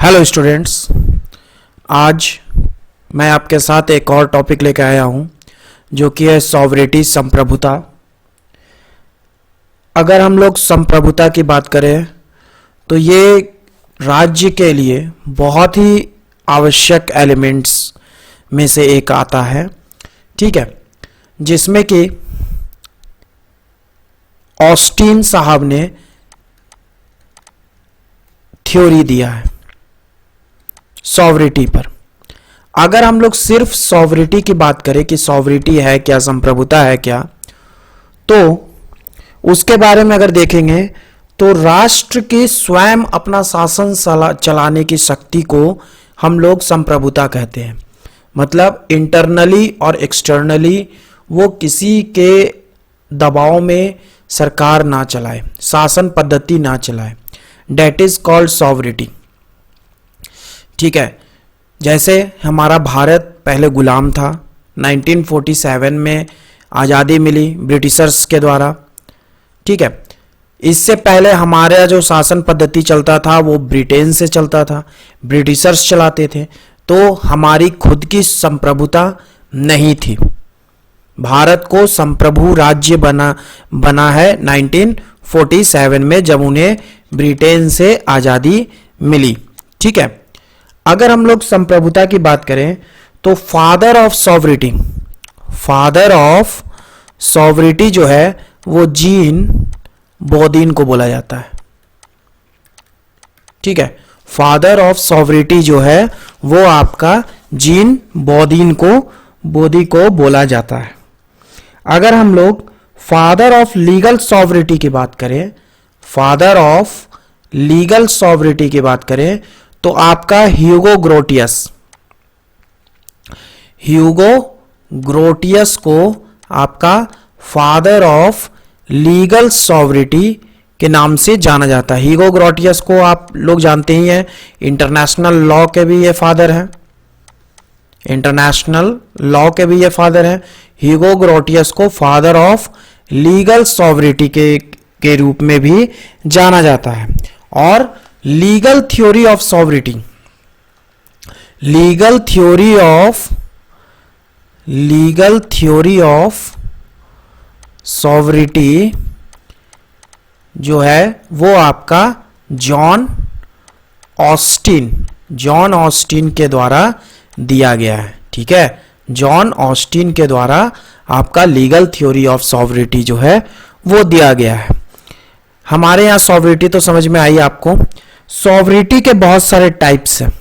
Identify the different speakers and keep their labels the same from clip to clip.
Speaker 1: Hello students, आज मैं आपके साथ एक और टॉपिक लेकर आया हूं जो कि है सॉवरेटी, संप्रभुता। अगर हम लोग संप्रभुता की बात करें तो ये राज्य के लिए बहुत ही आवश्यक एलिमेंट्स में से एक आता है, ठीक है, जिसमें कि ऑस्टिन साहब ने थ्योरी दिया है सॉवरेटी पर। अगर हम लोग सिर्फ सॉवरेटी की बात करें कि सॉवरेटी है क्या, संप्रभुता है क्या, तो उसके बारे में अगर देखेंगे तो राष्ट्र के स्वयं अपना शासन चलाने की शक्ति को हम लोग संप्रभुता कहते हैं। मतलब इंटरनली और एक्सटर्नली वो किसी के दबाव में सरकार ना चलाए, शासन पद्धति ना चलाए, डेट इज कॉल्ड सॉवरेटी। ठीक है, जैसे हमारा भारत पहले गुलाम था, 1947 में आज़ादी मिली ब्रिटिशर्स के द्वारा। ठीक है, इससे पहले हमारा जो शासन पद्धति चलता था वो ब्रिटेन से चलता था, ब्रिटिशर्स चलाते थे, तो हमारी खुद की संप्रभुता नहीं थी। भारत को संप्रभु राज्य बना है 1947 में, जब उन्हें ब्रिटेन से आज़ादी मिली। ठीक है, अगर हम लोग संप्रभुता की बात करें तो फादर ऑफ सॉवरेटी जो है वो जीन बोदीन को बोला जाता है। ठीक है, फादर ऑफ सॉवरेटी जो है वो आपका जीन बोदी को बोला जाता है। अगर हम लोग फादर ऑफ लीगल सॉवरेटी की बात करें तो आपका ह्यूगो ग्रोटियस को आपका फादर ऑफ लीगल सॉवरेटी के नाम से जाना जाता है। ह्यूगो ग्रोटियस को आप लोग जानते ही हैं, इंटरनेशनल लॉ के भी ये फादर हैं, ह्यूगो ग्रोटियस को फादर ऑफ लीगल सॉवरेटी के रूप में भी जाना जाता है। और लीगल थ्योरी ऑफ सॉवरेटी जो है वो आपका जॉन ऑस्टिन के द्वारा दिया गया है। ठीक है, जॉन ऑस्टिन के द्वारा आपका लीगल थ्योरी ऑफ सॉवरेटी जो है वो दिया गया है। हमारे यहाँ सॉवरेटी तो समझ में आई आपको। सॉवरेटी के बहुत सारे टाइप्स हैं,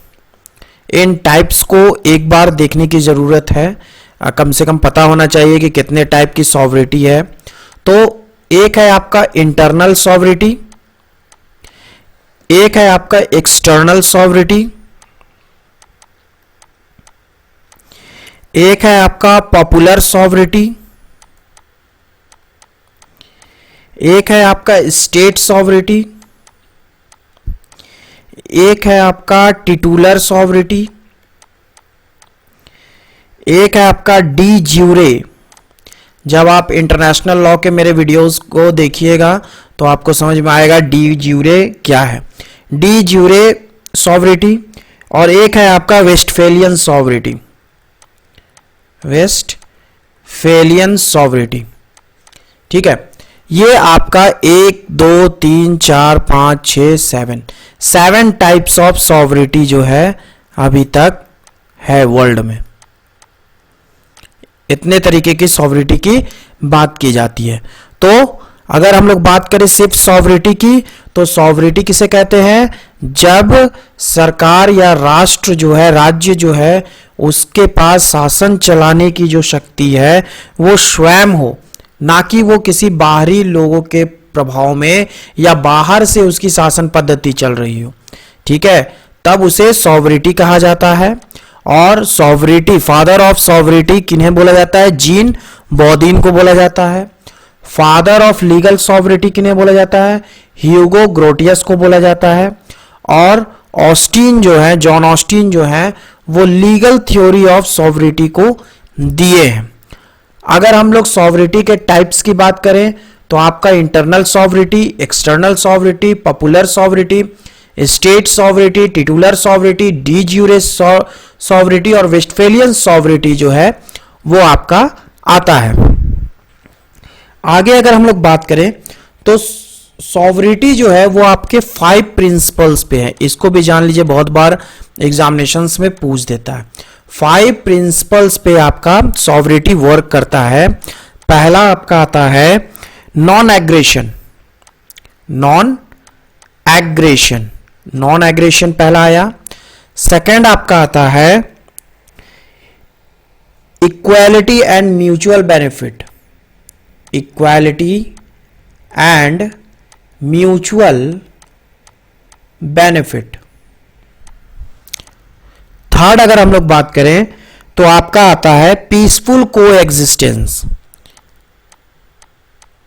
Speaker 1: इन टाइप्स को एक बार देखने की जरूरत है, कम से कम पता होना चाहिए कि कितने टाइप की सॉवरेटी है। तो एक है आपका इंटरनल सॉवरेटी, एक है आपका एक्सटर्नल सॉवरेटी, एक है आपका पॉपुलर सॉवरेटी, एक है आपका स्टेट सॉवरेटी, एक है आपका टिटुलर सॉवरेटी, एक है आपका डी ज्यूरे। जब आप इंटरनेशनल लॉ के मेरे वीडियोस को देखिएगा तो आपको समझ में आएगा डी ज्यूरे क्या है, डी ज्यूरे सॉवरेटी। और एक है आपका वेस्टफेलियन सॉवरेटी। ठीक है, ये आपका 1 2 3 4 5 6 7 टाइप्स ऑफ सॉवरेटी जो है अभी तक है वर्ल्ड में। इतने तरीके की सॉवरेटी की बात की जाती है। तो अगर हम लोग बात करें सिर्फ सॉवरेटी की, तो सॉवरेटी किसे कहते हैं? जब सरकार या राष्ट्र जो है, राज्य जो है, उसके पास शासन चलाने की जो शक्ति है वो स्वयं हो, ना कि वो किसी बाहरी लोगों के प्रभाव में या बाहर से उसकी शासन पद्धति चल रही हो। ठीक है, तब उसे सॉवरेटी कहा जाता है। और सॉवरेटी, फादर ऑफ सॉवरेटी किन्हें बोला जाता है? जीन बोदीन को बोला जाता है। फादर ऑफ लीगल सॉवरेटी किन्हें बोला जाता है? ह्यूगो ग्रोटियस को बोला जाता है। और ऑस्टिन जो है, जॉन ऑस्टिन जो है, वो लीगल थ्योरी ऑफ सॉवरेटी को दिए हैं। अगर हम लोग सॉवरेटी के टाइप्स की बात करें तो आपका internal sovereignty, external sovereignty, popular sovereignty, state sovereignty, titular sovereignty, de jure sovereignty और वेस्टफेलियन सॉवरिटी जो है वो आपका आता है। आगे अगर हम लोग बात करें तो सॉवरिटी जो है वो आपके 5 प्रिंसिपल्स पे है। इसको भी जान लीजिए, बहुत बार एग्जामिनेशंस में पूछ देता है। 5 प्रिंसिपल्स पे आपका सॉवरिटी वर्क करता है। पहला आपका आता है नॉन एग्रेशन। नॉन एग्रेशन पहला आया। सेकंड आपका आता है equality and mutual benefit. Equality and mutual benefit. Third अगर हम लोग बात करें तो आपका आता है peaceful coexistence.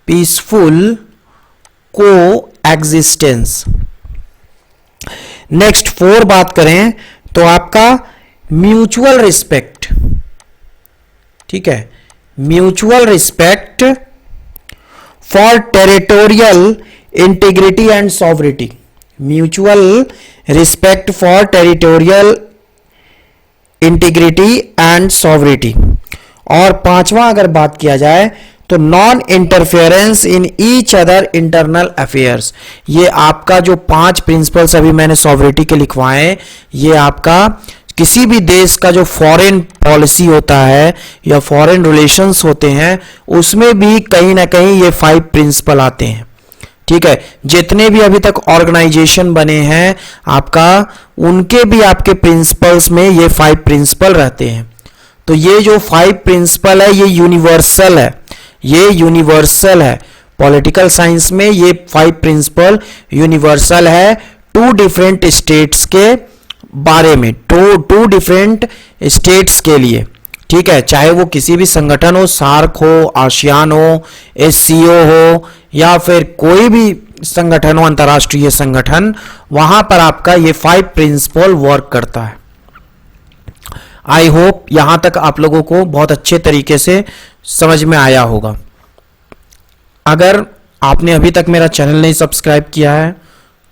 Speaker 1: Peaceful coexistence. Next 4 बात करें तो आपका म्यूचुअल रिस्पेक्ट। ठीक है, mutual respect for territorial integrity and sovereignty. Mutual respect for territorial integrity and sovereignty. और 5वां अगर बात किया जाए तो non interference in each other internal affairs. ये आपका जो 5 प्रिंसिपल्स अभी मैंने सॉवरिटी के लिखवाए, ये आपका किसी भी देश का जो फॉरेन पॉलिसी होता है या फॉरेन रिलेशंस होते हैं उसमें भी कहीं ना कहीं ये 5 प्रिंसिपल आते हैं। ठीक है, जितने भी अभी तक ऑर्गेनाइजेशन बने हैं आपका, उनके भी आपके प्रिंसिपल्स में ये 5 प्रिंसिपल रहते हैं। तो ये जो 5 प्रिंसिपल है ये यूनिवर्सल है। ये यूनिवर्सल है। पॉलिटिकल साइंस में ये 5 प्रिंसिपल यूनिवर्सल है 2 डिफरेंट स्टेट्स के बारे में, 2 डिफरेंट स्टेट्स के लिए। ठीक है, चाहे वो किसी भी संगठन हो, सार्क हो, आसियान हो, एससीओ हो या फिर कोई भी संगठन हो, अंतर्राष्ट्रीय संगठन, वहां पर आपका ये 5 प्रिंसिपल वर्क करता है। आई होप यहां तक आप लोगों को बहुत अच्छे तरीके से समझ में आया होगा। अगर आपने अभी तक मेरा चैनल नहीं सब्सक्राइब किया है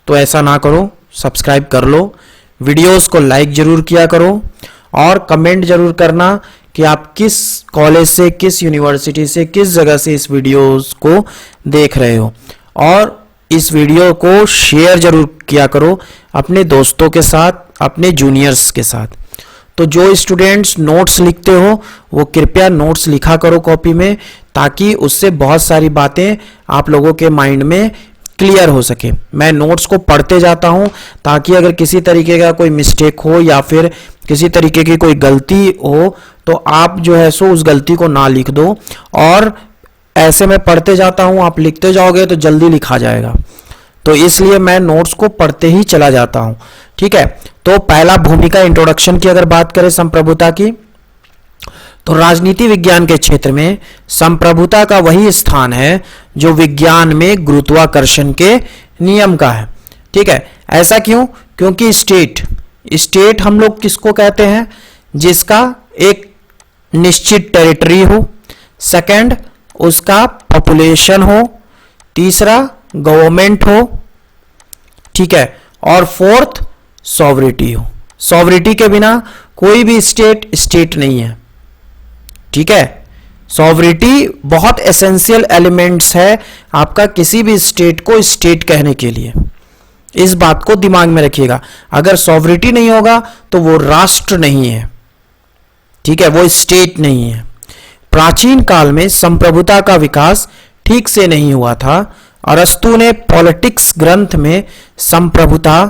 Speaker 1: तो ऐसा ना करो, सब्सक्राइब कर लो। वीडियोस को लाइक जरूर किया करो और कमेंट जरूर करना कि आप किस कॉलेज से, किस यूनिवर्सिटी से, किस जगह से इस वीडियोस को देख रहे हो। और इस वीडियो को शेयर जरूर किया करो अपने दोस्तों के साथ, अपने जूनियर्स के साथ। तो जो स्टूडेंट्स नोट्स लिखते हो वो कृपया नोट्स लिखा करो कॉपी में, ताकि उससे बहुत सारी बातें आप लोगों के माइंड में क्लियर हो सके। मैं नोट्स को पढ़ते जाता हूं ताकि अगर किसी तरीके का कोई मिस्टेक हो या फिर किसी तरीके की कोई गलती हो तो आप जो है सो उस गलती को ना लिख दो। और ऐसे मैं पढ़ते जाता हूं, आप लिखते जाओगे तो जल्दी लिखा जाएगा। तो इसलिए मैं नोट्स को पढ़ते ही चला जाता हूं। ठीक है, तो पहला भूमिका इंट्रोडक्शन की अगर बात करें संप्रभुता की, तो राजनीति विज्ञान के क्षेत्र में संप्रभुता का वही स्थान है जो विज्ञान में गुरुत्वाकर्षण के नियम का है। ठीक है, ऐसा क्यों? क्योंकि स्टेट हम लोग किसको कहते हैं? जिसका एक निश्चित टेरिटरी हो, सेकंड उसका पॉपुलेशन हो, तीसरा गवर्नमेंट हो, ठीक है, और फोर्थ सॉवरिटी हो। सॉवरिटी के बिना कोई भी स्टेट नहीं है। ठीक है, सॉवरिटी बहुत एसेंशियल एलिमेंट्स है आपका किसी भी स्टेट को स्टेट कहने के लिए। इस बात को दिमाग में रखिएगा। अगर सॉवरिटी नहीं होगा तो वो राष्ट्र नहीं है। ठीक है, वो स्टेट नहीं है। प्राचीन काल में संप्रभुता का विकास ठीक से नहीं हुआ था। अरस्तु ने पॉलिटिक्स ग्रंथ में संप्रभुता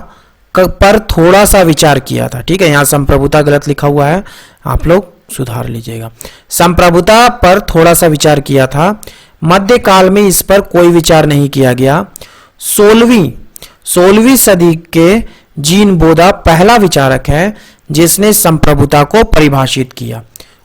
Speaker 1: पर थोड़ा सा विचार किया था। ठीक है, यहां संप्रभुता गलत लिखा हुआ है, आप लोग सुधार लीजिएगा। संप्रभुता पर थोड़ा सा विचार किया था। मध्यकाल में इस पर कोई विचार नहीं किया गया। 16वीं सदी के जीन बोधा पहला विचारक है जिसने संप्रभुता को परिभाषित किया।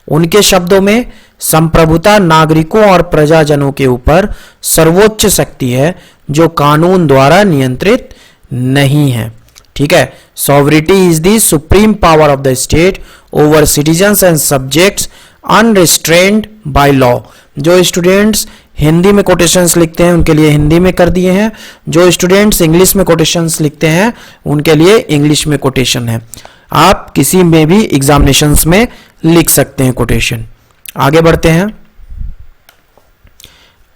Speaker 1: उनके शब्दों में संप्रभुता नागरिकों और प्रजाजनों के ऊपर सर्वोच्च शक्ति है जो कानून द्वारा नियंत्रित नहीं है। ठीक है, sovereignty is the supreme power of the state over citizens and subjects unrestrained by law. जो स्टूडेंट्स हिंदी में कोटेशंस लिखते हैं उनके लिए हिंदी में कर दिए हैं, जो स्टूडेंट्स इंग्लिश में कोटेशंस लिखते हैं उनके लिए इंग्लिश में कोटेशन है। आप किसी में भी एग्जामिनेशंस में लिख सकते हैं कोटेशन। आगे बढ़ते हैं।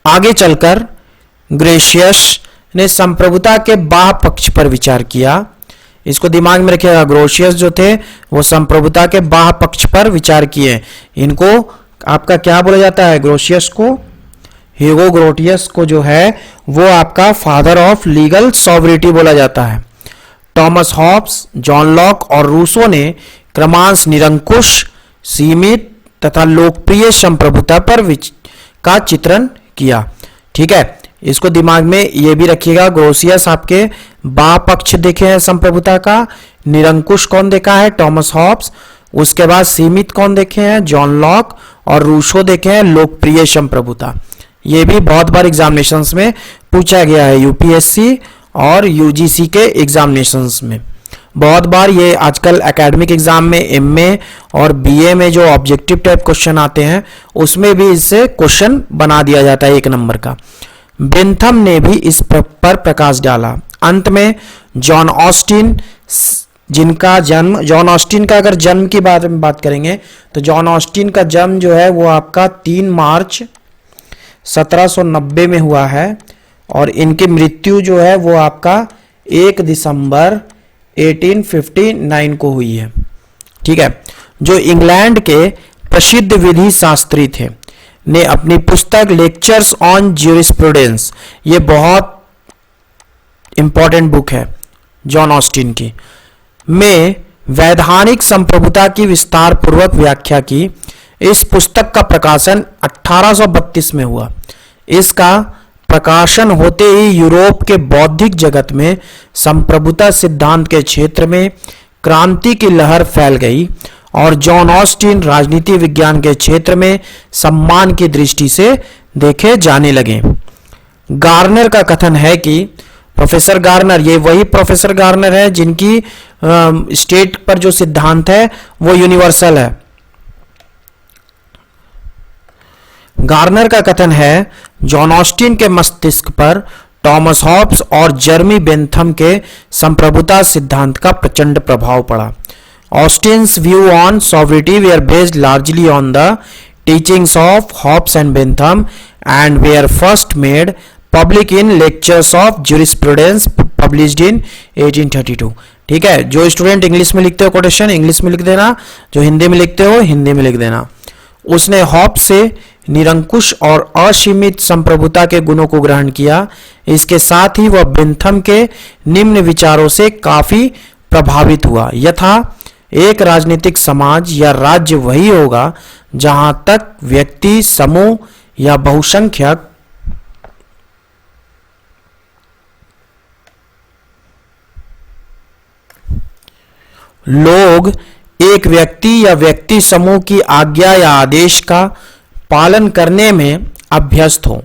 Speaker 1: आगे चलकर ग्रेशियस ने संप्रभुता के बाह्य पक्ष पर विचार किया। इसको दिमाग में रखिएगा, ग्रोशियस जो थे वो संप्रभुता के बाह्य पक्ष पर विचार किए। इनको आपका क्या बोला जाता है? ग्रोशियस को, ह्यूगो ग्रोटियस को जो है वो आपका फादर ऑफ लीगल सॉवरिटी बोला जाता है। टॉमस हॉब्स, जॉन लॉक और रूसो ने क्रमांश निरंकुश, सीमित तथा लोकप्रिय संप्रभुता पर का चित्रण किया। ठीक है, इसको दिमाग में ये भी रखिएगा। ग्रोशियस आपके बाह्य पक्ष देखे हैं संप्रभुता का, निरंकुश कौन देखा है? Thomas Hobbes. उसके बाद सीमित कौन देखे हैं? John Locke. और रूसो देखे हैं लोकप्रिय संप्रभुता। ये भी बहुत बार एग्जामिनेशंस में पूछा गया है, यूपीएससी और यूजीसी के एग्जामिनेशंस में बहुत बार। ये आजकल एकेडमिक एग्जाम में एमए और बीए में जो ऑब्जेक्टिव टाइप क्वेश्चन आते हैं उसमें भी इससे क्वेश्चन बना दिया जाता है 1 नंबर का। बेंथम ने भी इस पर प्रकाश डाला। अंत में जॉन ऑस्टिन, जिनका जन्म, जॉन ऑस्टिन का अगर जन्म की बात करेंगे तो जॉन ऑस्टिन का जन्म जो है वो आपका 3 मार्च 1790 में हुआ है और इनकी मृत्यु जो है वो आपका 1 दिसंबर 1859 को हुई है। ठीक है, जो इंग्लैंड के प्रसिद्ध विधि शास्त्री थे ने अपनी पुस्तक लेक्चर्स ऑन ज्यूरिस्प्रूडेंस, ये बहुत इंपॉर्टेंट बुक है जॉन ऑस्टिन की, में वैधानिक संप्रभुता की विस्तार पूर्वक व्याख्या की। इस पुस्तक का प्रकाशन 1832 में हुआ। इसका प्रकाशन होते ही यूरोप के बौद्धिक जगत में संप्रभुता सिद्धांत के क्षेत्र में क्रांति की लहर फैल गई और जॉन ऑस्टिन राजनीति विज्ञान के क्षेत्र में सम्मान की दृष्टि से देखे जाने लगे। गार्नर का कथन है कि प्रोफेसर गार्नर, ये वही प्रोफेसर गार्नर है जिनकी स्टेट पर जो सिद्धांत है वो यूनिवर्सल है। गार्नर का कथन है जॉन ऑस्टिन के मस्तिष्क पर टॉमस हॉब्स और जर्मी बेंथम के संप्रभुता सिद्धांत का प्रचंड प्रभाव पड़ा। Austin's view on sovereignty were based largely on the teachings of Hobbes and Bentham and were first made public in lectures of jurisprudence published in 1832। ठीक है, जो स्टूडेंट इंग्लिश में लिखते हो कोटेशन इंग्लिश में लिख देना, जो हिंदी में लिखते हो हिंदी में लिख देना। उसने हॉब्स से निरंकुश और असीमित संप्रभुता के गुणों को ग्रहण किया। इसके साथ ही वह बेंथम के निम्न विचारों से काफी प्रभावित हुआ, यथा एक राजनीतिक समाज या राज्य वही होगा जहां तक व्यक्ति, समूह या बहुसंख्यक लोग एक व्यक्ति या व्यक्ति समूह की आज्ञा या आदेश का पालन करने में अभ्यस्त हो,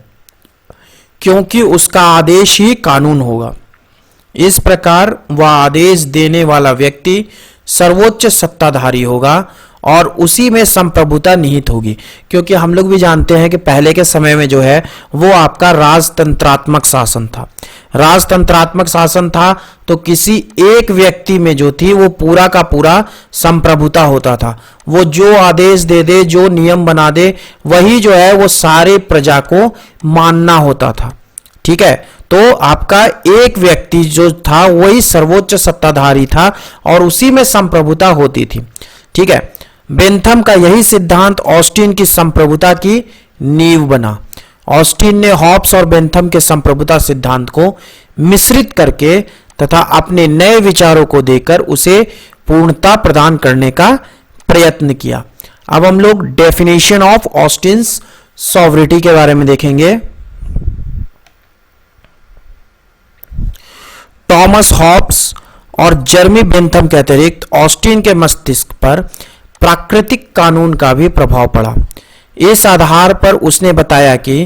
Speaker 1: क्योंकि उसका आदेश ही कानून होगा। इस प्रकार वह आदेश देने वाला व्यक्ति सर्वोच्च सत्ताधारी होगा और उसी में संप्रभुता निहित होगी। क्योंकि हम लोग भी जानते हैं कि पहले के समय में जो है वो आपका राजतंत्रात्मक शासन था। राजतंत्रात्मक शासन था तो किसी एक व्यक्ति में जो थी वो पूरा का पूरा संप्रभुता होता था। वो जो आदेश दे दे, जो नियम बना दे, वही जो है वो सारे प्रजा को मानना होता था। ठीक है, तो आपका एक व्यक्ति जो था वही सर्वोच्च सत्ताधारी था और उसी में संप्रभुता होती थी। ठीक है, बेंथम का यही सिद्धांत ऑस्टिन की संप्रभुता की नींव बना। ऑस्टिन ने हॉब्स और बेंथम के संप्रभुता सिद्धांत को मिश्रित करके तथा अपने नए विचारों को देकर उसे पूर्णता प्रदान करने का प्रयत्न किया। अब हम लोग डेफिनेशन ऑफ ऑस्टिन्स सॉवरिटी के बारे में देखेंगे। टॉमस हॉब्स और जर्मी बेंथम के अतिरिक्त ऑस्टिन के मस्तिष्क पर प्राकृतिक कानून का भी प्रभाव पड़ा। इस आधार पर उसने बताया कि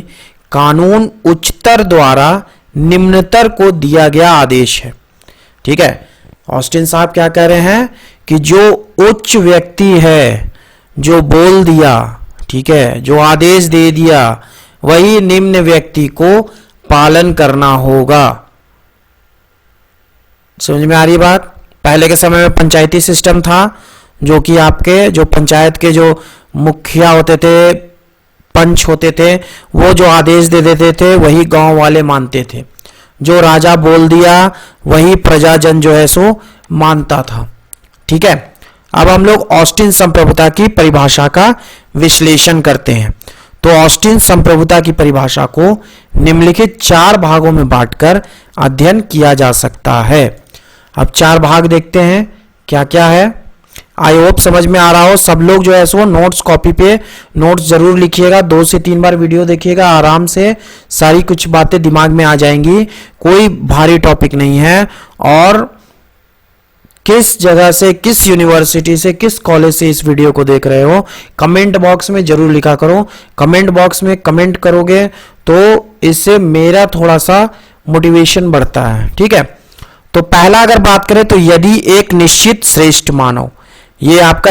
Speaker 1: कानून उच्चतर द्वारा निम्नतर को दिया गया आदेश है। ठीक है, ऑस्टिन साहब क्या कह रहे हैं कि जो उच्च व्यक्ति है, जो बोल दिया, ठीक है, जो आदेश दे दिया, वही निम्न व्यक्ति को पालन करना होगा। समझ में आ रही बात? पहले के समय में पंचायती सिस्टम था, जो कि आपके जो पंचायत के जो मुखिया होते थे, पंच होते थे, वो जो आदेश दे देते थे वही गांव वाले मानते थे। जो राजा बोल दिया वही प्रजाजन जो है सो मानता था। ठीक है, अब हम लोग ऑस्टिन संप्रभुता की परिभाषा का विश्लेषण करते हैं। तो ऑस्टिन संप्रभुता की परिभाषा को निम्नलिखित 4 भागों में बांटकर अध्ययन किया जा सकता है। अब 4 भाग देखते हैं क्या क्या है। आई होप समझ में आ रहा हो। सब लोग जो है सो नोट्स कॉपी पे नोट्स जरूर लिखिएगा, 2 से 3 बार वीडियो देखिएगा, आराम से सारी कुछ बातें दिमाग में आ जाएंगी। कोई भारी टॉपिक नहीं है। और किस जगह से, किस यूनिवर्सिटी से, किस कॉलेज से इस वीडियो को देख रहे हो, कमेंट बॉक्स में जरूर लिखा करो। कमेंट बॉक्स में कमेंट करोगे तो इससे मेरा थोड़ा सा मोटिवेशन बढ़ता है। ठीक है, तो पहला अगर बात करें तो यदि एक निश्चित श्रेष्ठ मानव, ये आपका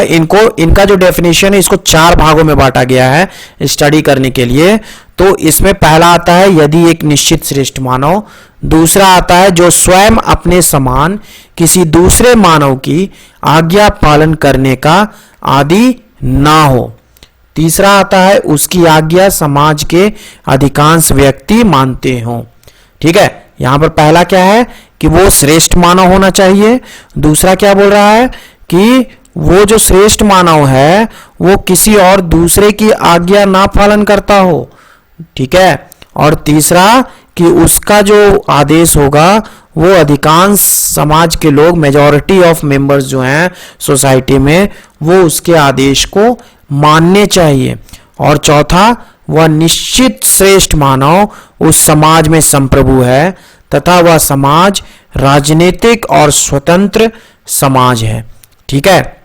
Speaker 1: इनका जो डेफिनेशन है इसको 4 भागों में बांटा गया है स्टडी करने के लिए। तो इसमें पहला आता है यदि एक निश्चित श्रेष्ठ मानव, दूसरा आता है जो स्वयं अपने समान किसी दूसरे मानव की आज्ञा पालन करने का आदी ना हो, तीसरा आता है उसकी आज्ञा समाज के अधिकांश व्यक्ति मानते हो। ठीक है, यहां पर पहला क्या है कि वो श्रेष्ठ मानव होना चाहिए। दूसरा क्या बोल रहा है कि वो जो श्रेष्ठ मानव है वो किसी और दूसरे की आज्ञा ना पालन करता हो। ठीक है, और तीसरा कि उसका जो आदेश होगा वो अधिकांश समाज के लोग, मेजॉरिटी ऑफ मेंबर्स जो हैं सोसाइटी में, वो उसके आदेश को मानने चाहिए। और चौथा, वह निश्चित श्रेष्ठ मानव उस समाज में संप्रभु है तथा वह समाज राजनीतिक और स्वतंत्र समाज है। ठीक है,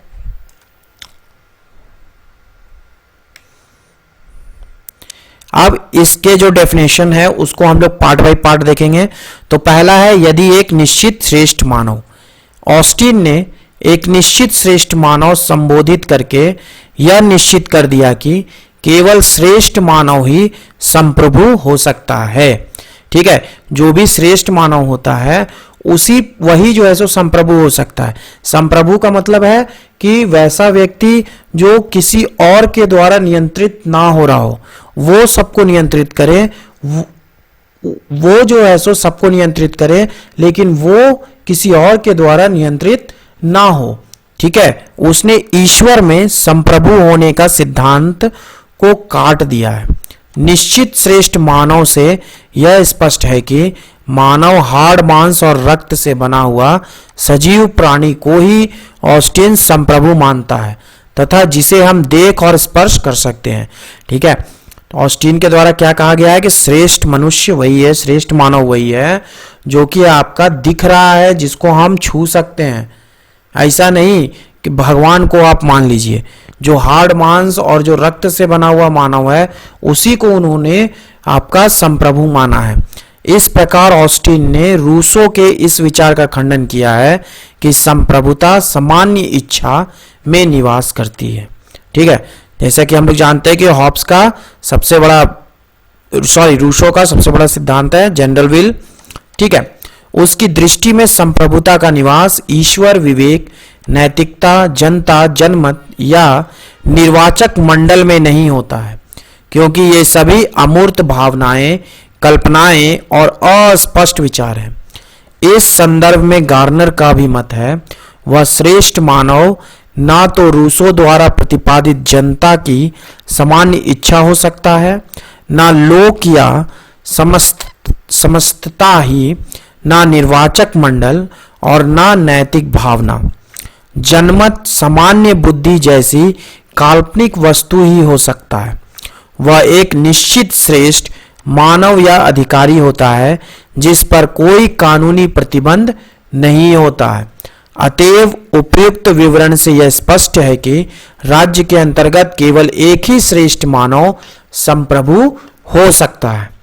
Speaker 1: अब इसके जो डेफिनेशन है उसको हम लोग पार्ट बाय पार्ट देखेंगे। तो पहला है यदि एक निश्चित श्रेष्ठ मानव। ऑस्टिन ने एक निश्चित श्रेष्ठ मानव संबोधित करके यह निश्चित कर दिया कि केवल श्रेष्ठ मानव ही संप्रभु हो सकता है। ठीक है, जो भी श्रेष्ठ मानव होता है वही जो है सो संप्रभु हो सकता है। संप्रभु का मतलब है कि वैसा व्यक्ति जो किसी और के द्वारा नियंत्रित ना हो रहा हो, वो सबको नियंत्रित करे, वो जो है सो सबको नियंत्रित करे, लेकिन वो किसी और के द्वारा नियंत्रित ना हो। ठीक है, उसने ईश्वर में संप्रभु होने का सिद्धांत को काट दिया है। निश्चित श्रेष्ठ मानव से यह स्पष्ट है कि मानव हाड़ मांस और रक्त से बना हुआ सजीव प्राणी को ही ऑस्टिन संप्रभु मानता है तथा जिसे हम देख और स्पर्श कर सकते हैं। ठीक है, तो ऑस्टिन के द्वारा क्या कहा गया है कि श्रेष्ठ मनुष्य वही है, श्रेष्ठ मानव वही है जो कि आपका दिख रहा है, जिसको हम छू सकते हैं। ऐसा नहीं कि भगवान को आप मान लीजिए। जो हाड़ मांस और जो रक्त से बना हुआ मानव है उसी को उन्होंने आपका संप्रभु माना है। इस प्रकार ऑस्टिन ने रूसो के इस विचार का खंडन किया है कि संप्रभुता सामान्य इच्छा में निवास करती है। ठीक है, जैसा कि हम लोग जानते हैं कि हॉब्स का सबसे बड़ा रूसो का सबसे बड़ा सिद्धांत है जनरल विल। ठीक है, उसकी दृष्टि में संप्रभुता का निवास ईश्वर, विवेक, नैतिकता, जनता, जनमत या निर्वाचक मंडल में नहीं होता है, क्योंकि ये सभी अमूर्त भावनाएं, कल्पनाएं और अस्पष्ट विचार हैं। इस संदर्भ में गार्नर का भी मत है, वह श्रेष्ठ मानव ना तो रूसो द्वारा प्रतिपादित जनता की सामान्य इच्छा हो सकता है, ना लोक या समस्तता ही, ना निर्वाचक मंडल और ना नैतिक भावना। जनमत सामान्य बुद्धि जैसी काल्पनिक वस्तु ही हो सकता है। वह एक निश्चित श्रेष्ठ मानव या अधिकारी होता है जिस पर कोई कानूनी प्रतिबंध नहीं होता है। अतएव उपयुक्त विवरण से यह स्पष्ट है कि राज्य के अंतर्गत केवल एक ही श्रेष्ठ मानव संप्रभु हो सकता है।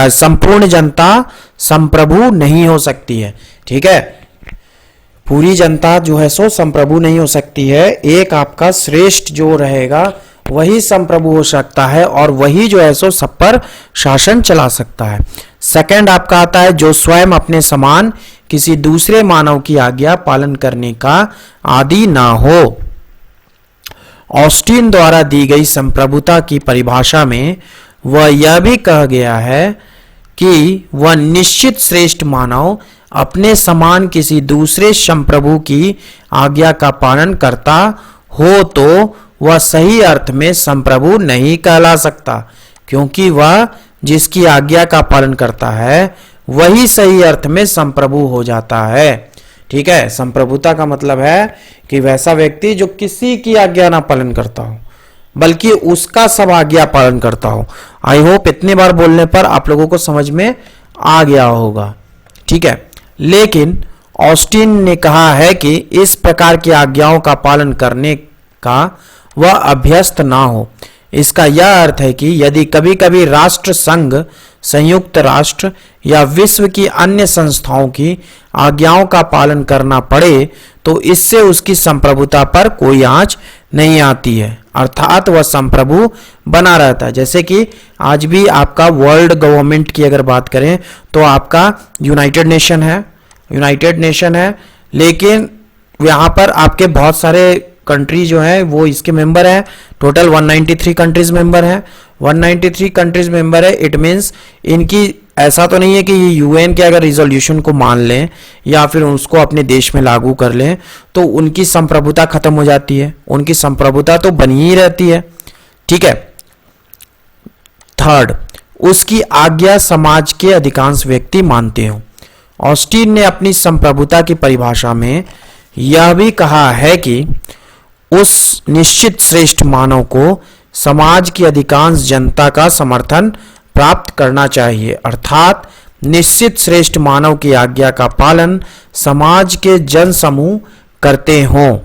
Speaker 1: संपूर्ण जनता संप्रभु नहीं हो सकती है। ठीक है, पूरी जनता जो है सो संप्रभु नहीं हो सकती है, एक आपका श्रेष्ठ जो रहेगा वही संप्रभु हो सकता है और वही जो है सो सब पर शासन चला सकता है। सेकंड आपका आता है जो स्वयं अपने समान किसी दूसरे मानव की आज्ञा पालन करने का आदी ना हो। ऑस्टिन द्वारा दी गई संप्रभुता की परिभाषा में वह यह भी कहा गया है कि वह निश्चित श्रेष्ठ मानव अपने समान किसी दूसरे संप्रभु की आज्ञा का पालन करता हो तो वह सही अर्थ में संप्रभु नहीं कहला सकता, क्योंकि वह जिसकी आज्ञा का पालन करता है वही सही अर्थ में संप्रभु हो जाता है। ठीक है, संप्रभुता का मतलब है कि वैसा व्यक्ति जो किसी की आज्ञा ना पालन करता हो बल्कि उसका सब आज्ञा पालन करता हो। आई होप इतनी बार बोलने पर आप लोगों को समझ में आ गया होगा। ठीक है, लेकिन ऑस्टिन ने कहा है कि इस प्रकार की आज्ञाओं का पालन करने का वह अभ्यस्त ना हो। इसका यह अर्थ है कि यदि कभी कभी राष्ट्र संघ, संयुक्त राष्ट्र या विश्व की अन्य संस्थाओं की आज्ञाओं का पालन करना पड़े तो इससे उसकी संप्रभुता पर कोई आंच नहीं आती है, अर्थात वह संप्रभु बना रहता है। जैसे कि आज भी आपका वर्ल्ड गवर्नमेंट की अगर बात करें तो आपका यूनाइटेड नेशन है, लेकिन यहाँ पर आपके बहुत सारे कंट्री जो है वो इसके मेंबर है। टोटल 193 कंट्रीज मेंबर है। 193 कंट्रीज मेंबर है, इट मीन्स इनकी ऐसा तो नहीं है कि ये यूएन के अगर रिजोल्यूशन को मान लें या फिर उसको अपने देश में लागू कर लें तो उनकी संप्रभुता खत्म हो जाती है, उनकी संप्रभुता तो बनी ही रहती है। ठीक है, थर्ड, उसकी आज्ञा समाज के अधिकांश व्यक्ति मानते हो। ऑस्टिन ने अपनी संप्रभुता की परिभाषा में यह भी कहा है कि उस निश्चित श्रेष्ठ मानव को समाज की अधिकांश जनता का समर्थन प्राप्त करना चाहिए, अर्थात निश्चित श्रेष्ठ मानव की आज्ञा का पालन समाज के जन समूह करते हों।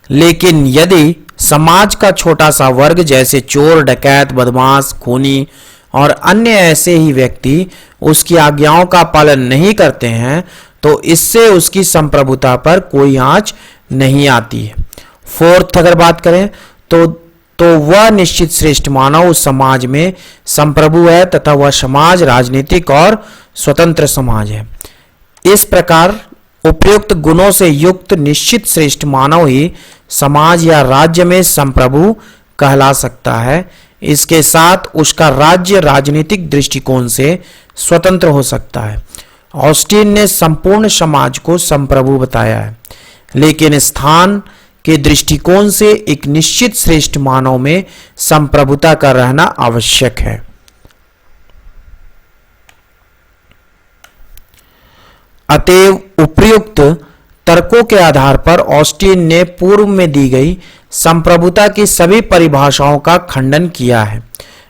Speaker 1: लेकिन यदि समाज का छोटा सा वर्ग जैसे चोर, डकैत, बदमाश, खूनी और अन्य ऐसे ही व्यक्ति उसकी आज्ञाओं का पालन नहीं करते हैं तो इससे उसकी संप्रभुता पर कोई आंच नहीं आती है। फोर्थ अगर बात करें तो वह निश्चित श्रेष्ठ मानव उस समाज में संप्रभु है तथा वह समाज राजनीतिक और स्वतंत्र समाज है। इस प्रकार उपयुक्त गुणों से युक्त निश्चित श्रेष्ठ मानव ही समाज या राज्य में संप्रभु कहला सकता है। इसके साथ उसका राज्य राजनीतिक दृष्टिकोण से स्वतंत्र हो सकता है। ऑस्टिन ने संपूर्ण समाज को संप्रभु बताया है, लेकिन स्थान के दृष्टिकोण से एक निश्चित श्रेष्ठ मानव में संप्रभुता का रहना आवश्यक है। अतएव उपयुक्त तर्कों के आधार पर ऑस्टिन ने पूर्व में दी गई संप्रभुता की सभी परिभाषाओं का खंडन किया है।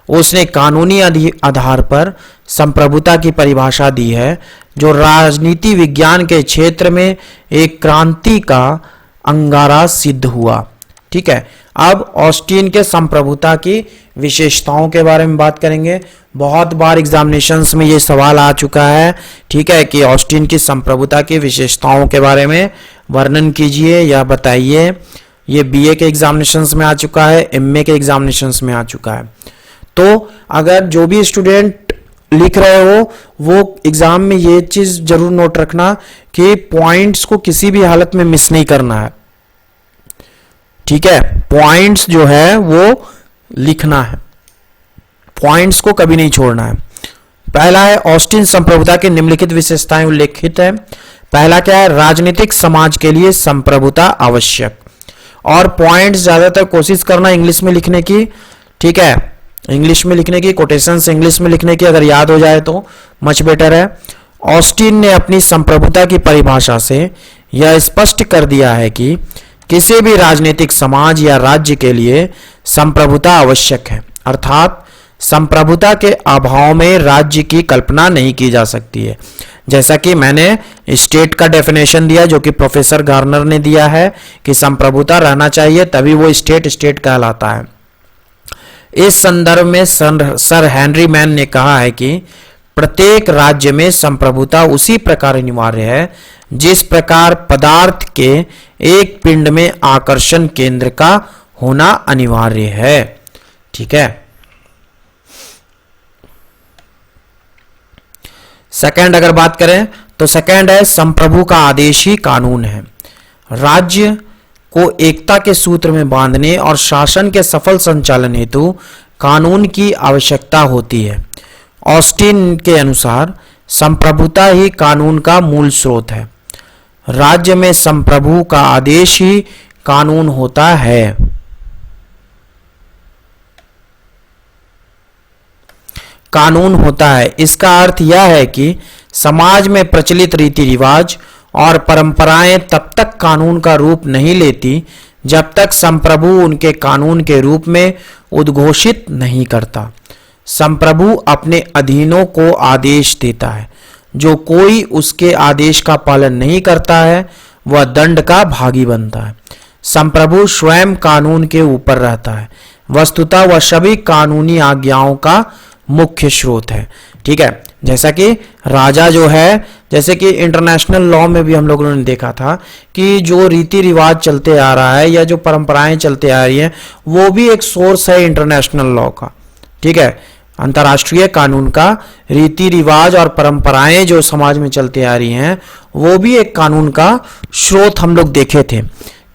Speaker 1: उसने कानूनी आधार पर संप्रभुता की परिभाषा दी है जो राजनीति विज्ञान के क्षेत्र में एक क्रांति का अंगारा सिद्ध हुआ। ठीक है, अब ऑस्टिन के संप्रभुता की विशेषताओं के बारे में बात करेंगे। बहुत बार एग्जामिनेशंस में ये सवाल आ चुका है, ठीक है, कि ऑस्टिन की संप्रभुता की विशेषताओं के बारे में वर्णन कीजिए या बताइए। ये बीए के एग्जामिनेशंस में आ चुका है, एमए के एग्जामिनेशंस में आ चुका है। तो अगर जो भी स्टूडेंट लिख रहे हो वो एग्जाम में ये चीज जरूर नोट रखना कि पॉइंट्स को किसी भी हालत में मिस नहीं करना है। ठीक है, पॉइंट्स जो है वो लिखना है, पॉइंट्स को कभी नहीं छोड़ना है। पहला है ऑस्टिन संप्रभुता की निम्नलिखित विशेषताएं उल्लेखित है। पहला क्या है, राजनीतिक समाज के लिए संप्रभुता आवश्यक। और पॉइंट्स ज्यादातर कोशिश करना इंग्लिश में लिखने की, ठीक है, इंग्लिश में लिखने की, कोटेशंस इंग्लिश में लिखने की, अगर याद हो जाए तो मच बेटर है। ऑस्टिन ने अपनी संप्रभुता की परिभाषा से यह स्पष्ट कर दिया है कि किसी भी राजनीतिक समाज या राज्य के लिए संप्रभुता आवश्यक है, अर्थात संप्रभुता के अभाव में राज्य की कल्पना नहीं की जा सकती है। जैसा कि मैंने स्टेट का डेफिनेशन दिया जो कि प्रोफेसर गार्नर ने दिया है कि संप्रभुता रहना चाहिए तभी वो स्टेट कहलाता है। इस संदर्भ में सर हेनरी मैन ने कहा है कि प्रत्येक राज्य में संप्रभुता उसी प्रकार अनिवार्य है जिस प्रकार पदार्थ के एक पिंड में आकर्षण केंद्र का होना अनिवार्य है। ठीक है। सेकंड अगर बात करें तो सेकंड है संप्रभु का आदेश ही कानून है। राज्य को एकता के सूत्र में बांधने और शासन के सफल संचालन हेतु कानून की आवश्यकता होती है। ऑस्टिन के अनुसार संप्रभुता ही कानून का मूल स्रोत है। राज्य में संप्रभु का आदेश ही कानून होता है। कानून होता है इसका अर्थ यह है कि समाज में प्रचलित रीति रिवाज और परंपराएं तब तक कानून का रूप नहीं लेती जब तक संप्रभु उनके कानून के रूप में उद्घोषित नहीं करता। संप्रभु अपने अधीनों को आदेश देता है। जो कोई उसके आदेश का पालन नहीं करता है वह दंड का भागी बनता है। संप्रभु स्वयं कानून के ऊपर रहता है। वस्तुतः वह सभी कानूनी आज्ञाओं का मुख्य स्रोत है। ठीक है। जैसा कि राजा जो है, जैसे कि इंटरनेशनल लॉ में भी हम लोगों ने देखा था कि जो रीति रिवाज चलते आ रहा है या जो परंपराएं चलते आ रही हैं वो भी एक सोर्स है इंटरनेशनल लॉ का। ठीक है। अंतर्राष्ट्रीय कानून का रीति रिवाज और परंपराएं जो समाज में चलते आ रही हैं वो भी एक कानून का स्रोत हम लोग देखे थे।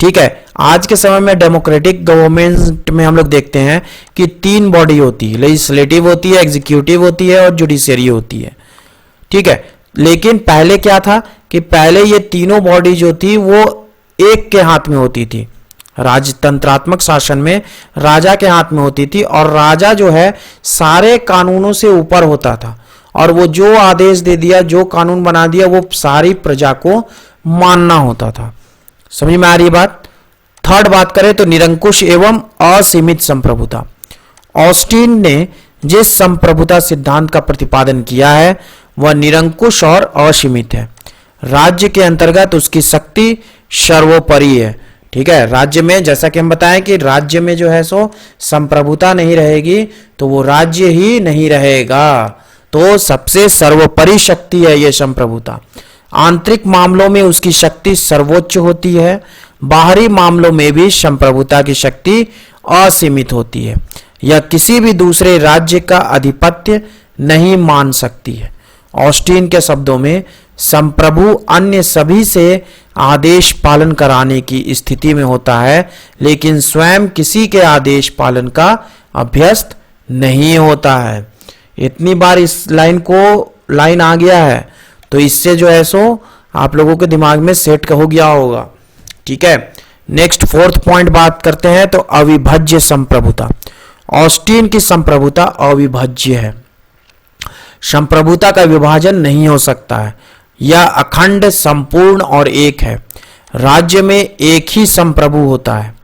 Speaker 1: ठीक है। आज के समय में डेमोक्रेटिक गवर्नमेंट में हम लोग देखते हैं कि 3 बॉडी होती है, लेजिस्लेटिव होती है, एग्जीक्यूटिव होती है और जुडिशरी होती है। ठीक है। लेकिन पहले क्या था कि पहले ये तीनों बॉडी जो थी वो एक के हाथ में होती थी। राजतंत्रात्मक शासन में राजा के हाथ में होती थी और राजा जो है सारे कानूनों से ऊपर होता था और वो जो आदेश दे दिया, जो कानून बना दिया, वो सारी प्रजा को मानना होता था। समझ में आ रही बात। थर्ड बात करें तो निरंकुश एवं असीमित संप्रभुता। ऑस्टिन ने जिस संप्रभुता सिद्धांत का प्रतिपादन किया है वह निरंकुश और असीमित है। राज्य के अंतर्गत उसकी शक्ति सर्वोपरि है। ठीक है। राज्य में जैसा कि हम बताएं कि राज्य में जो है सो संप्रभुता नहीं रहेगी तो वो राज्य ही नहीं रहेगा। तो सबसे सर्वोपरि शक्ति है ये संप्रभुता। आंतरिक मामलों में उसकी शक्ति सर्वोच्च होती है। बाहरी मामलों में भी संप्रभुता की शक्ति असीमित होती है। यह किसी भी दूसरे राज्य का आधिपत्य नहीं मान सकती है। ऑस्टिन के शब्दों में संप्रभु अन्य सभी से आदेश पालन कराने की स्थिति में होता है लेकिन स्वयं किसी के आदेश पालन का अभ्यस्त नहीं होता है। इतनी बार इस लाइन आ गया है तो इससे जो है सो आप लोगों के दिमाग में सेट हो गया होगा। ठीक है। नेक्स्ट फोर्थ पॉइंट बात करते हैं तो अविभाज्य संप्रभुता। ऑस्टिन की संप्रभुता अविभाज्य है। संप्रभुता का विभाजन नहीं हो सकता है। यह अखंड, संपूर्ण और एक है। राज्य में एक ही संप्रभु होता है।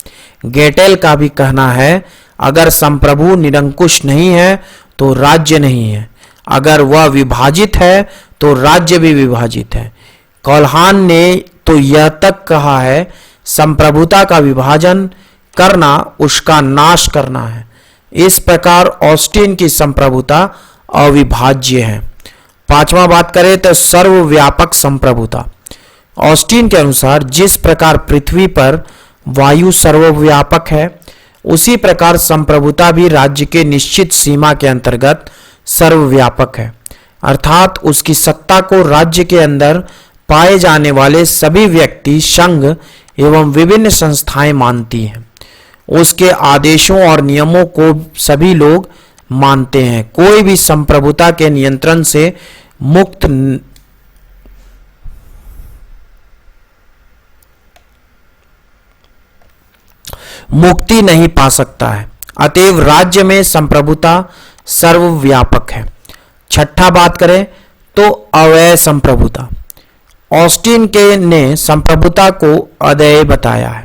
Speaker 1: गेटेल का भी कहना है अगर संप्रभु निरंकुश नहीं है तो राज्य नहीं है। अगर वह विभाजित है तो राज्य भी विभाजित है। कौल्हान ने तो यह तक कहा है संप्रभुता का विभाजन करना उसका नाश करना है। इस प्रकार ऑस्टिन की संप्रभुता अविभाज्य है। पांचवा बात करें तो सर्वव्यापक संप्रभुता। ऑस्टिन के अनुसार जिस प्रकार पृथ्वी पर वायु सर्वव्यापक है उसी प्रकार संप्रभुता भी राज्य के निश्चित सीमा के अंतर्गत सर्वव्यापक है। अर्थात उसकी सत्ता को राज्य के अंदर पाए जाने वाले सभी व्यक्ति, संघ एवं विभिन्न संस्थाएं मानती हैं। उसके आदेशों और नियमों को सभी लोग मानते हैं। कोई भी संप्रभुता के नियंत्रण से मुक्ति नहीं पा सकता है। अतएव राज्य में संप्रभुता सर्वव्यापक है। छठा बात करें तो अव्यय संप्रभुता। ऑस्टिन के ने संप्रभुता को अव्यय बताया है।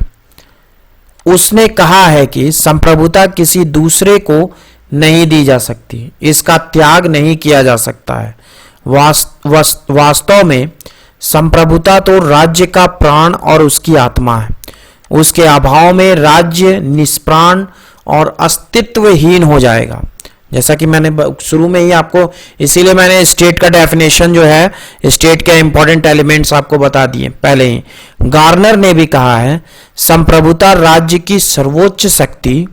Speaker 1: उसने कहा है कि संप्रभुता किसी दूसरे को नहीं दी जा सकती, इसका त्याग नहीं किया जा सकता है। वास्तव में संप्रभुता तो राज्य का प्राण और उसकी आत्मा है। उसके अभाव में राज्य निष्प्राण और अस्तित्वहीन हो जाएगा। जैसा कि मैंने शुरू में ही आपको, इसीलिए मैंने स्टेट का डेफिनेशन जो है, स्टेट के इंपॉर्टेंट एलिमेंट्स आपको बता दिए पहले ही। गार्नर ने भी कहा है संप्रभुता राज्य की सर्वोच्च शक्ति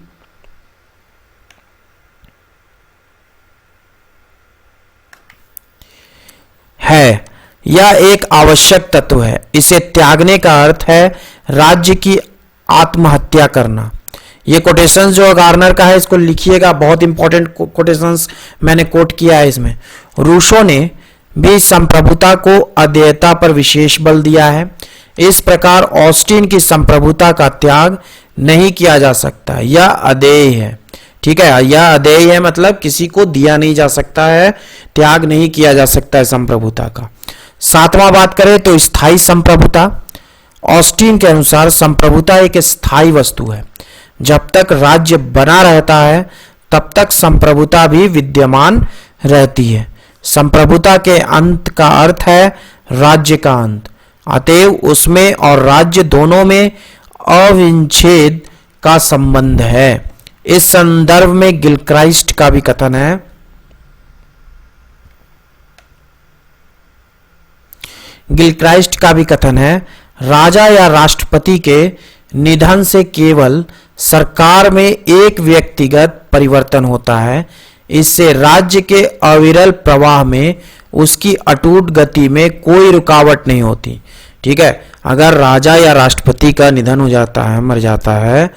Speaker 1: है या एक आवश्यक तत्व है, इसे त्यागने का अर्थ है राज्य की आत्महत्या करना। ये कोटेशंस जो गार्नर का है इसको लिखिएगा, बहुत इंपॉर्टेंट कोटेशंस मैंने कोट किया है इसमें। रूसो ने भी संप्रभुता को अदेयता पर विशेष बल दिया है। इस प्रकार ऑस्टिन की संप्रभुता का त्याग नहीं किया जा सकता, यह अदेय है। ठीक है, यह अदेय है मतलब किसी को दिया नहीं जा सकता है, त्याग नहीं किया जा सकता है संप्रभुता का। सातवां बात करें तो स्थायी संप्रभुता। ऑस्टिन के अनुसार संप्रभुता एक स्थायी वस्तु है। जब तक राज्य बना रहता है तब तक संप्रभुता भी विद्यमान रहती है। संप्रभुता के अंत का अर्थ है राज्य का अंत, अतएव उसमें और राज्य दोनों में अविच्छेद का संबंध है। इस संदर्भ में गिलक्राइस्ट का भी कथन है, राजा या राष्ट्रपति के निधन से केवल सरकार में एक व्यक्तिगत परिवर्तन होता है, इससे राज्य के अविरल प्रवाह में उसकी अटूट गति में कोई रुकावट नहीं होती। ठीक है, अगर राजा या राष्ट्रपति का निधन हो जाता है, मर जाता है,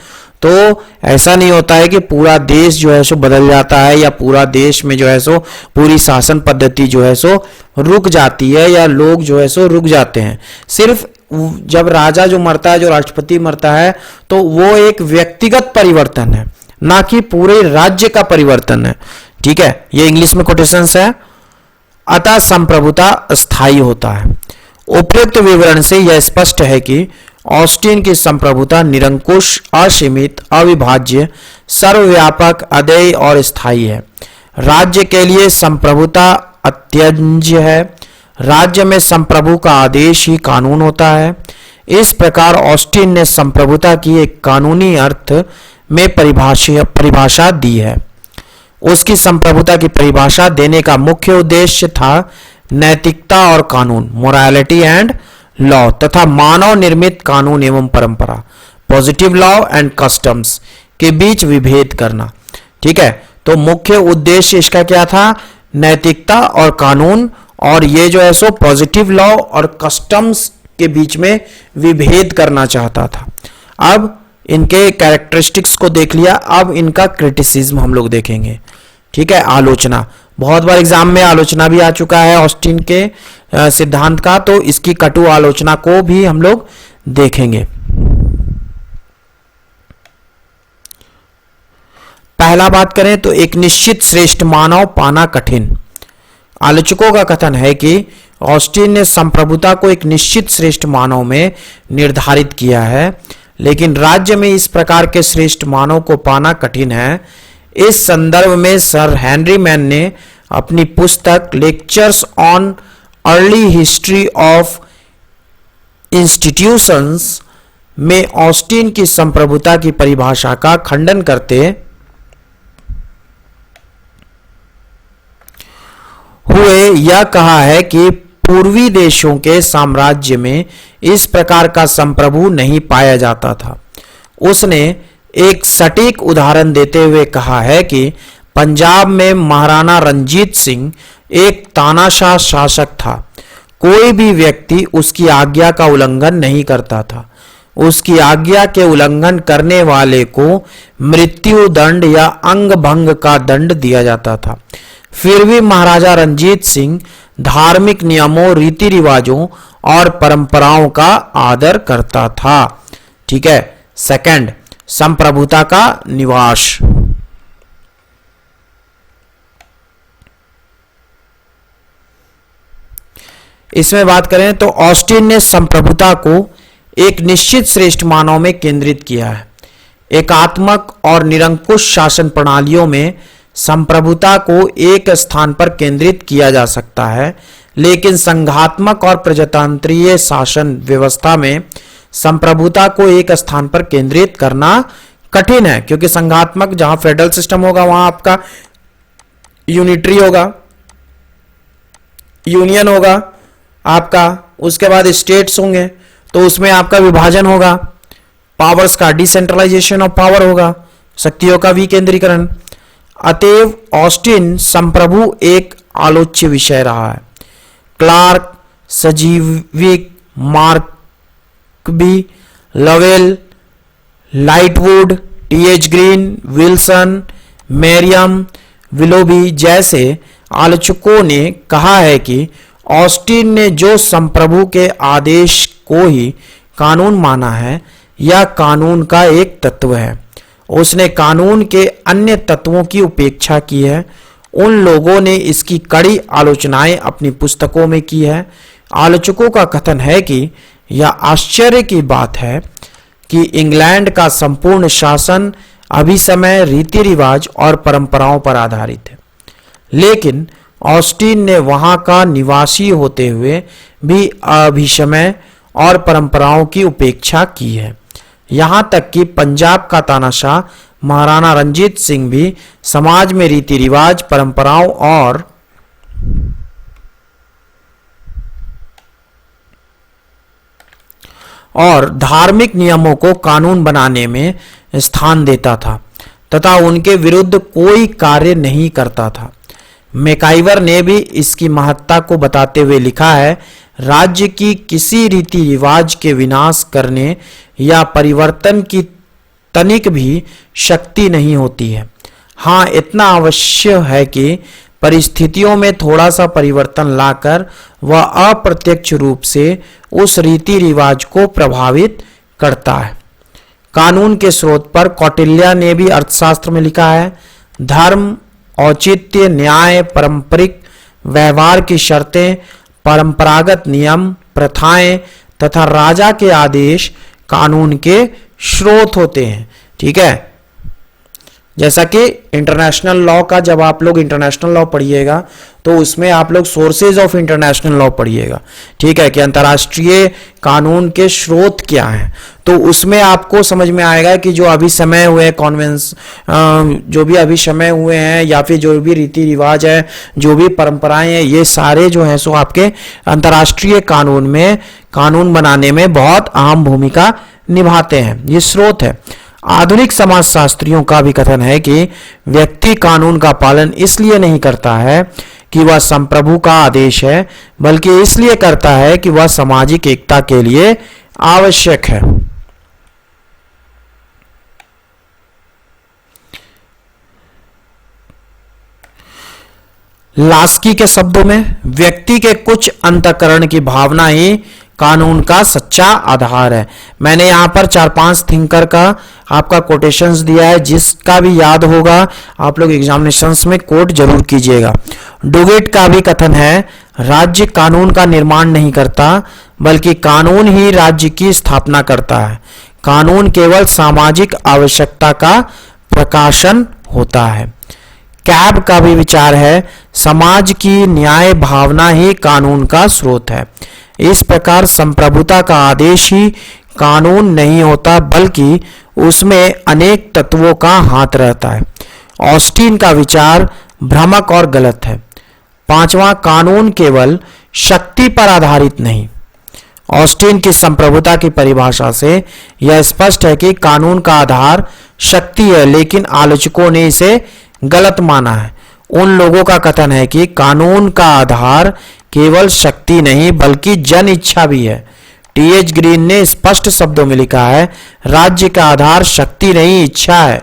Speaker 1: तो ऐसा नहीं होता है कि पूरा देश जो है सो बदल जाता है या पूरा देश में जो है सो पूरी शासन पद्धति जो है सो रुक जाती है या लोग जो है सो रुक जाते हैं। सिर्फ जब राजा जो मरता है, जो राष्ट्रपति मरता है, तो वो एक व्यक्तिगत परिवर्तन है, ना कि पूरे राज्य का परिवर्तन है। ठीक है, ये इंग्लिश में कोटेशंस है। अतः संप्रभुता स्थायी होता है। उपयुक्त विवरण से यह स्पष्ट है कि ऑस्टिन की संप्रभुता निरंकुश, असीमित, अविभाज्य, सर्वव्यापक, अदेय और स्थायी है। राज्य के लिए संप्रभुता अत्यंज्य है। राज्य में संप्रभु का आदेश ही कानून होता है। इस प्रकार ऑस्टिन ने संप्रभुता की एक कानूनी अर्थ में परिभाषा दी है। उसकी संप्रभुता की परिभाषा देने का मुख्य उद्देश्य था नैतिकता और कानून, मोरालिटी एंड लॉ, तथा मानव निर्मित कानून एवं परंपरा, पॉजिटिव लॉ एंड कस्टम्स के बीच विभेद करना। ठीक है, तो मुख्य उद्देश्य इसका क्या था? नैतिकता और कानून, और ये जो है सो पॉजिटिव लॉ और कस्टम्स के बीच में विभेद करना चाहता था। अब इनके कैरेक्टरिस्टिक्स को देख लिया, अब इनका क्रिटिसिज्म हम लोग देखेंगे। ठीक है, आलोचना, बहुत बार एग्जाम में आलोचना भी आ चुका है ऑस्टिन के सिद्धांत का, तो इसकी कटु आलोचना को भी हम लोग देखेंगे। पहला बात करें तो एक निश्चित श्रेष्ठ मानव पाना कठिन। आलोचकों का कथन है कि ऑस्टिन ने संप्रभुता को एक निश्चित श्रेष्ठ मानव में निर्धारित किया है, लेकिन राज्य में इस प्रकार के श्रेष्ठ मानव को पाना कठिन है। इस संदर्भ में सर हेनरी मैन ने अपनी पुस्तक lectures on early history of institutions में ऑस्टिन की संप्रभुता की परिभाषा का खंडन करते हुए यह कहा है कि पूर्वी देशों के साम्राज्य में इस प्रकार का संप्रभु नहीं पाया जाता था। उसने एक सटीक उदाहरण देते हुए कहा है कि पंजाब में महाराणा रंजीत सिंह एक तानाशाह शासक था। कोई भी व्यक्ति उसकी आज्ञा का उल्लंघन नहीं करता था। उसकी आज्ञा के उल्लंघन करने वाले को मृत्यु दंड या अंग भंग का दंड दिया जाता था। फिर भी महाराजा रंजीत सिंह धार्मिक नियमों, रीति रिवाजों और परंपराओं का आदर करता था। ठीक है, सेकंड, संप्रभुता का निवास। इसमें बात करें तो ऑस्टिन ने संप्रभुता को एक निश्चित श्रेष्ठ मानव में केंद्रित किया है। एकात्मक और निरंकुश शासन प्रणालियों में संप्रभुता को एक स्थान पर केंद्रित किया जा सकता है, लेकिन संघात्मक और प्रजातंत्रीय शासन व्यवस्था में संप्रभुता को एक स्थान पर केंद्रित करना कठिन है, क्योंकि संघात्मक जहां फेडरल सिस्टम होगा वहां आपका यूनिटरी होगा, यूनियन होगा आपका, उसके बाद स्टेट्स होंगे तो उसमें आपका विभाजन होगा, पावर्स का डिसेंट्रलाइजेशन ऑफ पावर होगा, शक्तियों का विकेंद्रीकरण। अतएव ऑस्टिन संप्रभु एक आलोच्य विषय रहा है। Clarke, Sidgwick, Markby, Lowell, Lightwood, TH Green, Wilson, Merriam, Willoughby जैसे आलोचकों ने कहा है कि ऑस्टिन ने जो संप्रभु के आदेश को ही कानून माना है, यह कानून का एक तत्व है। उसने कानून के अन्य तत्वों की उपेक्षा की है। उन लोगों ने इसकी कड़ी आलोचनाएं अपनी पुस्तकों में की है। आलोचकों का कथन है कि यह आश्चर्य की बात है कि इंग्लैंड का संपूर्ण शासन अभिसमय, रीति रिवाज और परंपराओं पर आधारित है, लेकिन ऑस्टिन ने वहां का निवासी होते हुए भी अभिसमय और परंपराओं की उपेक्षा की है। यहां तक कि पंजाब का तानाशाह महाराणा रंजीत सिंह भी समाज में रीति रिवाज, परंपराओं और धार्मिक नियमों को कानून बनाने में स्थान देता था तथा उनके विरुद्ध कोई कार्य नहीं करता था। मैकाइवर ने भी इसकी महत्ता को बताते हुए लिखा है, राज्य की किसी रीति रिवाज के विनाश करने या परिवर्तन की तनिक भी शक्ति नहीं होती है। हाँ, इतना अवश्य है कि परिस्थितियों में थोड़ा सा परिवर्तन लाकर वह अप्रत्यक्ष रूप से उस रीति रिवाज को प्रभावित करता है। कानून के स्रोत पर कौटिल्य ने भी अर्थशास्त्र में लिखा है, धर्म, औचित्य, न्याय, पारंपरिक व्यवहार की शर्तें, परंपरागत नियम, प्रथाएं तथा राजा के आदेश कानून के स्रोत होते हैं। ठीक है, जैसा कि इंटरनेशनल लॉ का जब आप लोग इंटरनेशनल लॉ पढ़िएगा तो उसमें आप लोग सोर्सेज ऑफ इंटरनेशनल लॉ पढ़िएगा। ठीक है, कि अंतर्राष्ट्रीय कानून के स्रोत क्या हैं, तो उसमें आपको समझ में आएगा कि जो अभी समय हुए कॉन्वेंशन, जो भी अभी समय हुए हैं या फिर जो भी रीति रिवाज है, जो भी परंपराएं हैं, ये सारे जो हैं सो आपके अंतर्राष्ट्रीय कानून में कानून बनाने में बहुत अहम भूमिका निभाते हैं। ये स्रोत है। आधुनिक समाजशास्त्रियों का भी कथन है कि व्यक्ति कानून का पालन इसलिए नहीं करता है कि वह संप्रभु का आदेश है, बल्कि इसलिए करता है कि वह सामाजिक एकता के लिए आवश्यक है। लास्की के शब्दों में, व्यक्ति के कुछ अंतःकरण की भावना ही कानून का सच्चा आधार है। मैंने यहां पर 4-5 थिंकर का आपका कोटेशंस दिया है, जिसका भी याद होगा आप लोग एग्जामिनेशंस में कोट जरूर कीजिएगा। डुगेट का भी कथन है, राज्य कानून का निर्माण नहीं करता, बल्कि कानून ही राज्य की स्थापना करता है। कानून केवल सामाजिक आवश्यकता का प्रकाशन होता है। कैब का भी विचार है, समाज की न्याय भावना ही कानून का स्रोत है। इस प्रकार संप्रभुता का आदेश ही कानून नहीं होता, बल्कि उसमें अनेक तत्वों का हाथ रहता है। ऑस्टिन का विचार भ्रामक और गलत है। 5वां, कानून केवल शक्ति पर आधारित नहीं। ऑस्टिन की संप्रभुता की परिभाषा से यह स्पष्ट है कि कानून का आधार शक्ति है, लेकिन आलोचकों ने इसे गलत माना है। उन लोगों का कथन है कि कानून का आधार केवल शक्ति नहीं बल्कि जन इच्छा भी है। टीएच ग्रीन ने स्पष्ट शब्दों में लिखा है, राज्य का आधार शक्ति नहीं इच्छा है।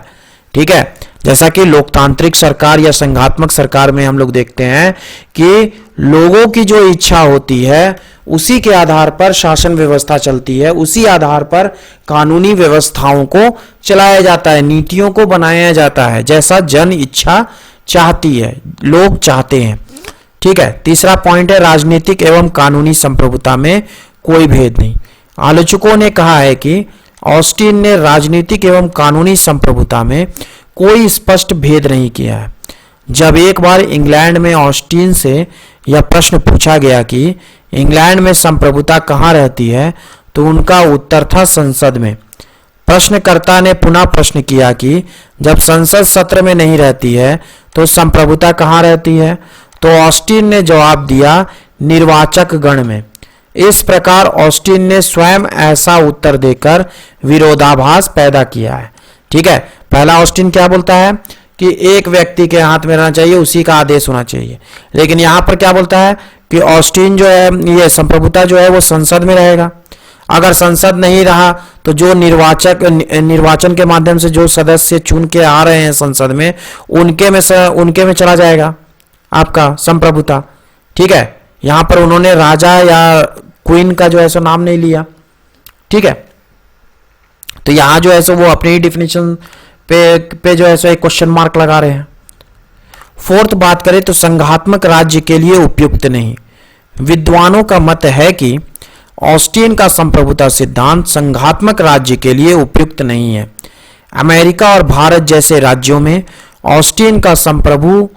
Speaker 1: ठीक है, जैसा कि लोकतांत्रिक सरकार या संघात्मक सरकार में हम लोग देखते हैं कि लोगों की जो इच्छा होती है उसी के आधार पर शासन व्यवस्था चलती है, उसी आधार पर कानूनी व्यवस्थाओं को चलाया जाता है, नीतियों को बनाया जाता है, जैसा जन इच्छा चाहती है, लोग चाहते हैं। ठीक है, तीसरा पॉइंट है, राजनीतिक एवं कानूनी संप्रभुता में कोई भेद नहीं। आलोचकों ने कहा है कि ऑस्टिन ने राजनीतिक एवं कानूनी संप्रभुता में कोई स्पष्ट भेद नहीं किया है। जब एक बार इंग्लैंड में ऑस्टिन से यह प्रश्न पूछा गया कि इंग्लैंड में संप्रभुता कहाँ रहती है, तो उनका उत्तर था संसद में। प्रश्नकर्ता ने पुनः प्रश्न किया कि जब संसद सत्र में नहीं रहती है तो संप्रभुता कहाँ रहती है? तो ऑस्टिन ने जवाब दिया, निर्वाचक गण में। इस प्रकार ऑस्टिन ने स्वयं ऐसा उत्तर देकर विरोधाभास पैदा किया है। ठीक है, पहला ऑस्टिन क्या बोलता है कि एक व्यक्ति के हाथ में रहना चाहिए, उसी का आदेश होना चाहिए। लेकिन यहां पर क्या बोलता है कि ऑस्टिन जो है, ये संप्रभुता जो है वो संसद में रहेगा। अगर संसद नहीं रहा तो जो निर्वाचन के माध्यम से जो सदस्य चुन के आ रहे हैं संसद में, उनके में चला जाएगा आपका संप्रभुता। ठीक है, यहां पर उन्होंने राजा या क्वीन का जो है सो नाम नहीं लिया। ठीक है, तो यहां जो है सो वो अपनी डिफिनेशन पे जो है सो एक क्वेश्चन मार्क लगा रहे हैं। फोर्थ बात करें तो संघात्मक राज्य के लिए उपयुक्त नहीं। विद्वानों का मत है कि ऑस्टिन का संप्रभुता सिद्धांत संघात्मक राज्य के लिए उपयुक्त नहीं है। अमेरिका और भारत जैसे राज्यों में ऑस्टिन का संप्रभु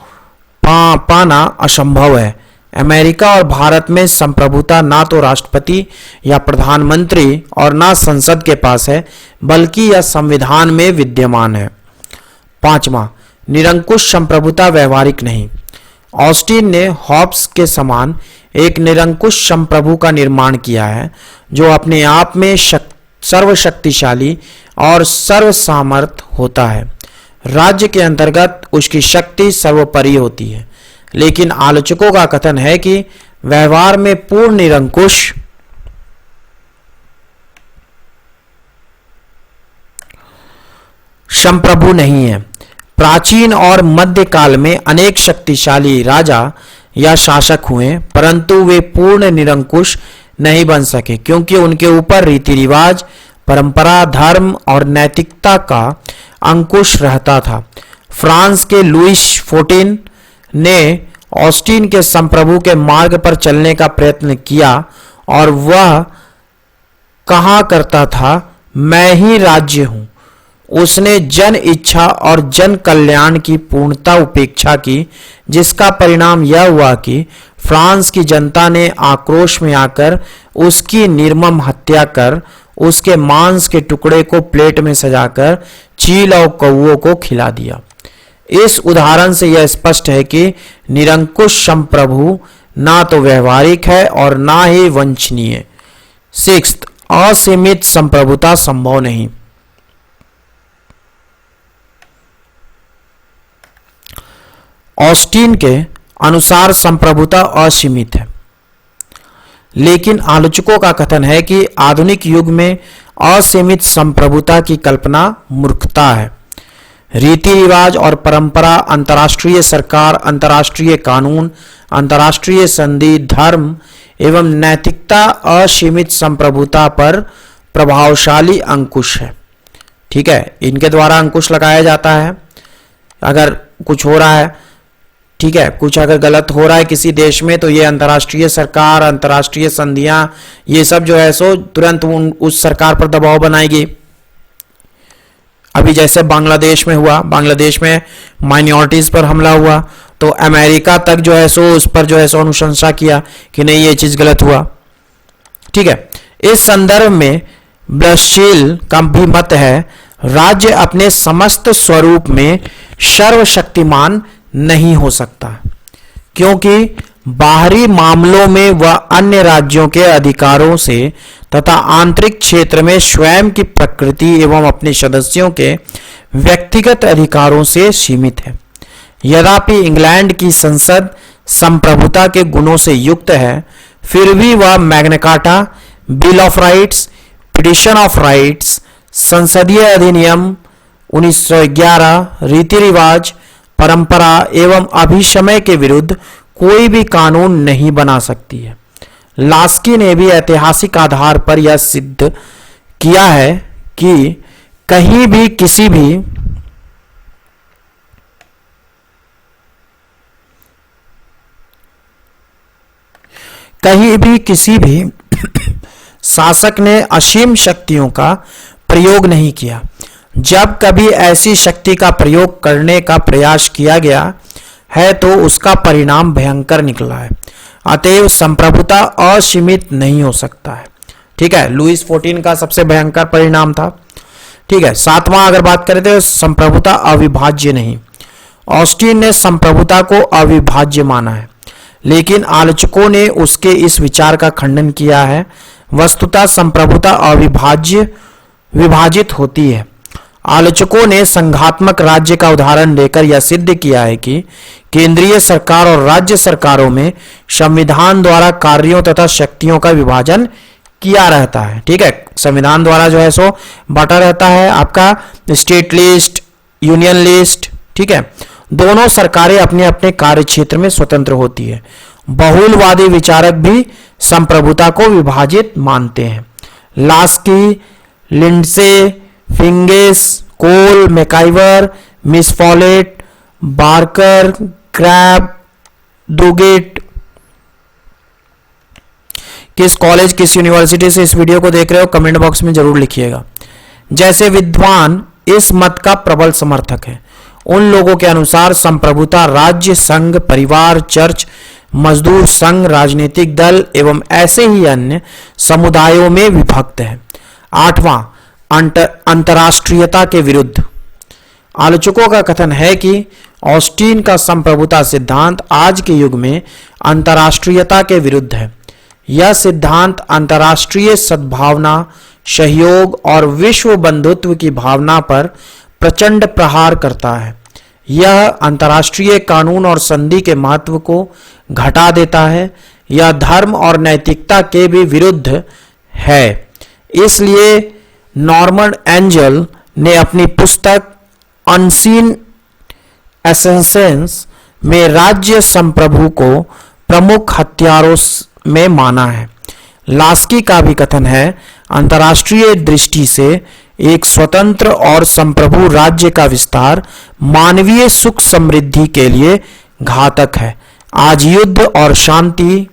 Speaker 1: पाना असंभव है। अमेरिका और भारत में संप्रभुता ना तो राष्ट्रपति या प्रधानमंत्री और ना संसद के पास है, बल्कि यह संविधान में विद्यमान है। पांचवा, निरंकुश संप्रभुता व्यवहारिक नहीं। ऑस्टिन ने हॉब्स के समान एक निरंकुश संप्रभु का निर्माण किया है, जो अपने आप में सर्वशक्तिशाली और सर्वसामर्थ होता है। राज्य के अंतर्गत उसकी शक्ति सर्वोपरि होती है। लेकिन आलोचकों का कथन है कि व्यवहार में पूर्ण निरंकुश संप्रभु नहीं है। प्राचीन और मध्यकाल में अनेक शक्तिशाली राजा या शासक हुए, परंतु वे पूर्ण निरंकुश नहीं बन सके, क्योंकि उनके ऊपर रीति रिवाज, परंपरा, धर्म और नैतिकता का अंकुश रहता था। फ्रांस के लुईस XIV ने ऑस्टिन के संप्रभु के मार्ग पर चलने का प्रयत्न किया और वह कहा करता था, मैं ही राज्य हूं। उसने जन इच्छा और जन कल्याण की पूर्णता उपेक्षा की, जिसका परिणाम यह हुआ कि फ्रांस की जनता ने आक्रोश में आकर उसकी निर्मम हत्या कर उसके मांस के टुकड़े को प्लेट में सजाकर चील और कौओं को खिला दिया। इस उदाहरण से यह स्पष्ट है कि निरंकुश संप्रभु ना तो व्यवहारिक है और ना ही वंचनीय। सिक्स्थ, असीमित संप्रभुता संभव नहीं। ऑस्टिन के अनुसार संप्रभुता असीमित है, लेकिन आलोचकों का कथन है कि आधुनिक युग में असीमित संप्रभुता की कल्पना मूर्खता है। रीति रिवाज और परंपरा, अंतर्राष्ट्रीय सरकार, अंतर्राष्ट्रीय कानून, अंतर्राष्ट्रीय संधि, धर्म एवं नैतिकता असीमित संप्रभुता पर प्रभावशाली अंकुश है। ठीक है, इनके द्वारा अंकुश लगाया जाता है। अगर कुछ हो रहा है, ठीक है, कुछ अगर गलत हो रहा है किसी देश में, तो ये अंतर्राष्ट्रीय सरकार, अंतर्राष्ट्रीय संधियां, ये सब जो है सो तुरंत उस सरकार पर दबाव बनाएगी। अभी जैसे बांग्लादेश में हुआ, बांग्लादेश में माइनॉरिटीज पर हमला हुआ, तो अमेरिका तक जो है सो उस पर जो है सो अनुशंसा किया कि नहीं, ये चीज गलत हुआ। ठीक है, इस संदर्भ में ब्लशील का भी मत है, राज्य अपने समस्त स्वरूप में सर्वशक्तिमान नहीं हो सकता, क्योंकि बाहरी मामलों में वह अन्य राज्यों के अधिकारों से तथा आंतरिक क्षेत्र में स्वयं की प्रकृति एवं अपने सदस्यों के व्यक्तिगत अधिकारों से सीमित है। यद्यपि इंग्लैंड की संसद संप्रभुता के गुणों से युक्त है, फिर भी वह Magna carta, bill of rights, petition of rights, संसदीय अधिनियम 1911, रीति रिवाज, परंपरा एवं अभिशमय के विरुद्ध कोई भी कानून नहीं बना सकती है। लास्की ने भी ऐतिहासिक आधार पर यह सिद्ध किया है कि कहीं भी किसी भी शासक ने असीम शक्तियों का प्रयोग नहीं किया। जब कभी ऐसी शक्ति का प्रयोग करने का प्रयास किया गया है तो उसका परिणाम भयंकर निकला है। अतएव संप्रभुता असीमित नहीं हो सकता है। ठीक है, लुईस XIV का सबसे भयंकर परिणाम था ठीक है। सातवां अगर बात करें तो संप्रभुता अविभाज्य नहीं। ऑस्टिन ने संप्रभुता को अविभाज्य माना है, लेकिन आलोचकों ने उसके इस विचार का खंडन किया है। वस्तुतः संप्रभुता विभाजित होती है। आलोचकों ने संघात्मक राज्य का उदाहरण देकर यह सिद्ध किया है कि केंद्रीय सरकार और राज्य सरकारों में संविधान द्वारा कार्यों तथा शक्तियों का विभाजन किया रहता है। ठीक है, संविधान द्वारा जो है सो बांटा रहता है आपका स्टेट लिस्ट, यूनियन लिस्ट। ठीक है, दोनों सरकारें अपने अपने कार्य क्षेत्र में स्वतंत्र होती है। बहुलवादी विचारक भी संप्रभुता को विभाजित मानते हैं। Laski, Lindsay, Figgis, Cole, MacIver, Miss Follett, Barker, Krabbe, Duguit. किस कॉलेज, किस यूनिवर्सिटी से इस वीडियो को देख रहे हो कमेंट बॉक्स में जरूर लिखिएगा। जैसे विद्वान इस मत का प्रबल समर्थक है। उन लोगों के अनुसार संप्रभुता राज्य, संघ, परिवार, चर्च, मजदूर संघ, राजनीतिक दल एवं ऐसे ही अन्य समुदायों में विभक्त है। आठवां, अंतरराष्ट्रीयता के विरुद्ध। आलोचकों का कथन है कि ऑस्टिन का संप्रभुता सिद्धांत आज के युग में अंतरराष्ट्रीयता के विरुद्ध है। यह सिद्धांत अंतरराष्ट्रीय सद्भावना, सहयोग और विश्व बंधुत्व की भावना पर प्रचंड प्रहार करता है। यह अंतरराष्ट्रीय कानून और संधि के महत्व को घटा देता है। यह धर्म और नैतिकता के भी विरुद्ध है। इसलिए नॉर्मन एंजल ने अपनी पुस्तक अनसीन एसेंसेंस में राज्य संप्रभु को प्रमुख हथियारों में माना है। लास्की का भी कथन है, अंतर्राष्ट्रीय दृष्टि से एक स्वतंत्र और संप्रभु राज्य का विस्तार मानवीय सुख समृद्धि के लिए घातक है। आज युद्ध और शांति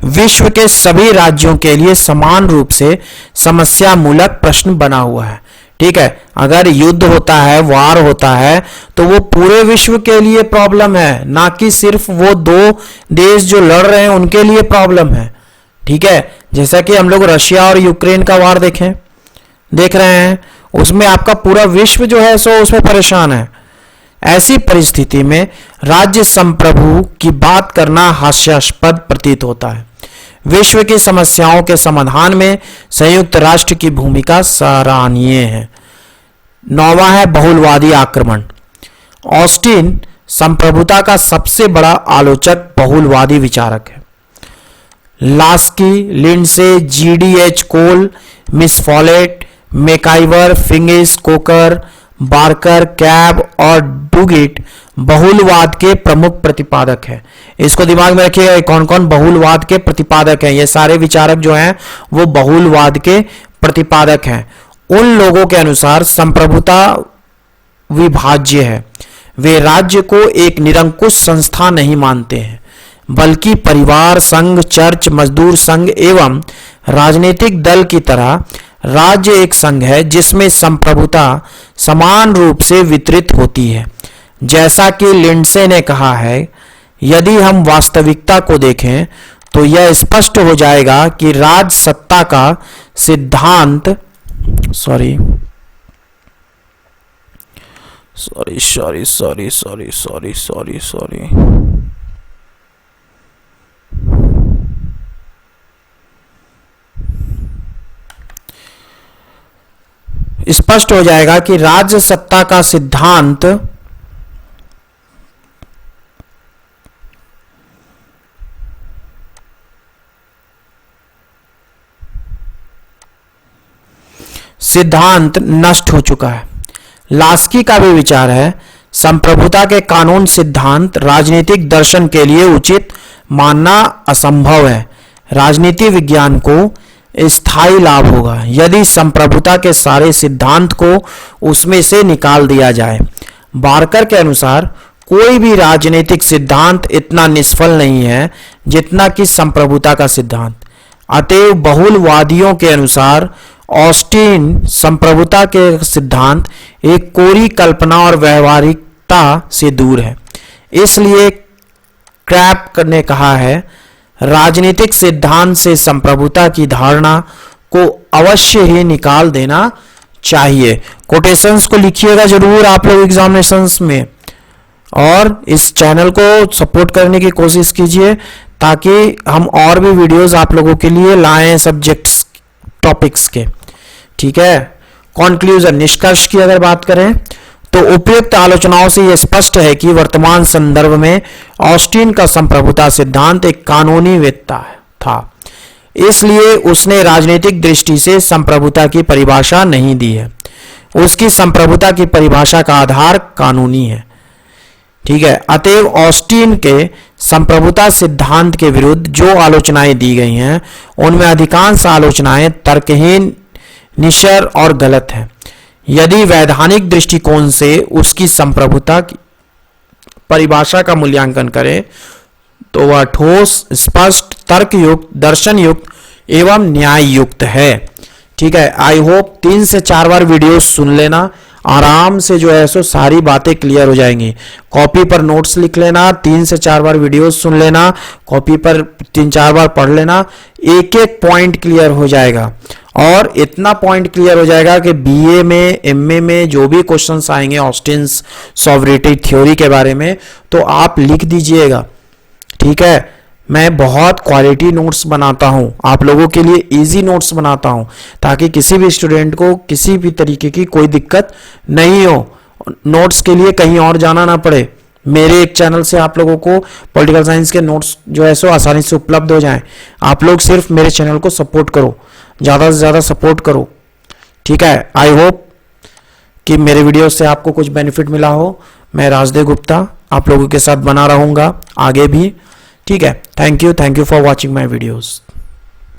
Speaker 1: विश्व के सभी राज्यों के लिए समान रूप से समस्या मूलक प्रश्न बना हुआ है। ठीक है, अगर युद्ध होता है, वार होता है, तो वो पूरे विश्व के लिए प्रॉब्लम है, ना कि सिर्फ वो दो देश जो लड़ रहे हैं उनके लिए प्रॉब्लम है। ठीक है, जैसा कि हम लोग रशिया और यूक्रेन का वार देख रहे हैं, उसमें आपका पूरा विश्व जो है सो उसमें परेशान है। ऐसी परिस्थिति में राज्य संप्रभु की बात करना हास्यास्पद प्रतीत होता है। विश्व की समस्याओं के समाधान में संयुक्त राष्ट्र की भूमिका सराहनीय है। नौवां है बहुलवादी आक्रमण। ऑस्टिन संप्रभुता का सबसे बड़ा आलोचक बहुलवादी विचारक है। Laski, Lindsay, GDH Cole, Miss Follett, MacIver, Figgis, Coker, Barker, Krabbe और डुगिट बहुलवाद के प्रमुख प्रतिपादक हैं। इसको दिमाग में रखिएगा, कौन कौन बहुलवाद के प्रतिपादक हैं। ये सारे विचारक जो हैं वो बहुलवाद के प्रतिपादक हैं। उन लोगों के अनुसार संप्रभुता विभाज्य है। वे राज्य को एक निरंकुश संस्था नहीं मानते हैं, बल्कि परिवार, संघ, चर्च, मजदूर संघ एवं राजनीतिक दल की तरह राज्य एक संघ है जिसमें संप्रभुता समान रूप से वितरित होती है। जैसा कि लिंडसे ने कहा है, यदि हम वास्तविकता को देखें तो यह स्पष्ट हो जाएगा कि राज सत्ता का सिद्धांत सॉरी स्पष्ट हो जाएगा कि राज्य सत्ता का सिद्धांत नष्ट हो चुका है। लास्की का भी विचार है, संप्रभुता के कानून सिद्धांत राजनीतिक दर्शन के लिए उचित मानना असंभव है। राजनीति विज्ञान को स्थायी लाभ होगा यदि संप्रभुता के सारे सिद्धांत को उसमें से निकाल दिया जाए। बार्कर के अनुसार कोई भी राजनीतिक सिद्धांत इतना निष्फल नहीं है जितना कि संप्रभुता का सिद्धांत। अतएव बहुलवादियों के अनुसार ऑस्टिन संप्रभुता के सिद्धांत एक कोरी कल्पना और व्यवहारिकता से दूर है। इसलिए कई बार संप्रभुता को एक निरंकुश संस्था माना जाता है। संप्रभुता के सिद्धांत को क्रैप ने कहा है, राजनीतिक सिद्धांत से संप्रभुता की धारणा को अवश्य ही निकाल देना चाहिए। कोटेशंस को लिखिएगा जरूर आप लोग एग्जामिनेशंस में, और इस चैनल को सपोर्ट करने की कोशिश कीजिए ताकि हम और भी वीडियोस आप लोगों के लिए लाएं सब्जेक्ट्स टॉपिक्स के। ठीक है, कॉन्क्लूजन, निष्कर्ष की अगर बात करें तो उपयुक्त आलोचनाओं से यह स्पष्ट है कि वर्तमान संदर्भ में ऑस्टिन का संप्रभुता सिद्धांत एक कानूनी वेत्ता था, इसलिए उसने राजनीतिक दृष्टि से संप्रभुता की परिभाषा नहीं दी है। उसकी संप्रभुता की परिभाषा का आधार कानूनी है। ठीक है, अतएव ऑस्टिन के संप्रभुता सिद्धांत के विरुद्ध जो आलोचनाएं दी गई हैं उनमें अधिकांश आलोचनाएं तर्कहीन, निश्चय और गलत हैं। यदि वैधानिक दृष्टिकोण से उसकी संप्रभुता की परिभाषा का मूल्यांकन करें तो वह ठोस, स्पष्ट, तर्कयुक्त, दर्शन युक्त एवं न्याय युक्त है। ठीक है, आई होप 3 से 4 बार वीडियो सुन लेना, आराम से जो है सो सारी बातें क्लियर हो जाएंगी। कॉपी पर नोट्स लिख लेना, 3 से 4 बार वीडियो सुन लेना, कॉपी पर 3-4 बार पढ़ लेना, एक एक पॉइंट क्लियर हो जाएगा। और इतना पॉइंट क्लियर हो जाएगा कि बीए में, एमए में जो भी क्वेश्चंस आएंगे ऑस्टिन्स सॉवरेटी थ्योरी के बारे में तो आप लिख दीजिएगा। ठीक है, मैं बहुत क्वालिटी नोट्स बनाता हूं, आप लोगों के लिए इजी नोट्स बनाता हूं ताकि किसी भी स्टूडेंट को किसी भी तरीके की कोई दिक्कत नहीं हो, नोट्स के लिए कहीं और जाना ना पड़े। मेरे एक चैनल से आप लोगों को पॉलिटिकल साइंस के नोट्स जो है सो आसानी से उपलब्ध हो जाएं। आप लोग सिर्फ मेरे चैनल को सपोर्ट करो, ज़्यादा से ज़्यादा सपोर्ट करो। ठीक है, आई होप कि मेरे वीडियो से आपको कुछ बेनिफिट मिला हो। मैं राजदेव गुप्ता आप लोगों के साथ बना रहूँगा आगे भी। ठीक है, thank you for watching my videos.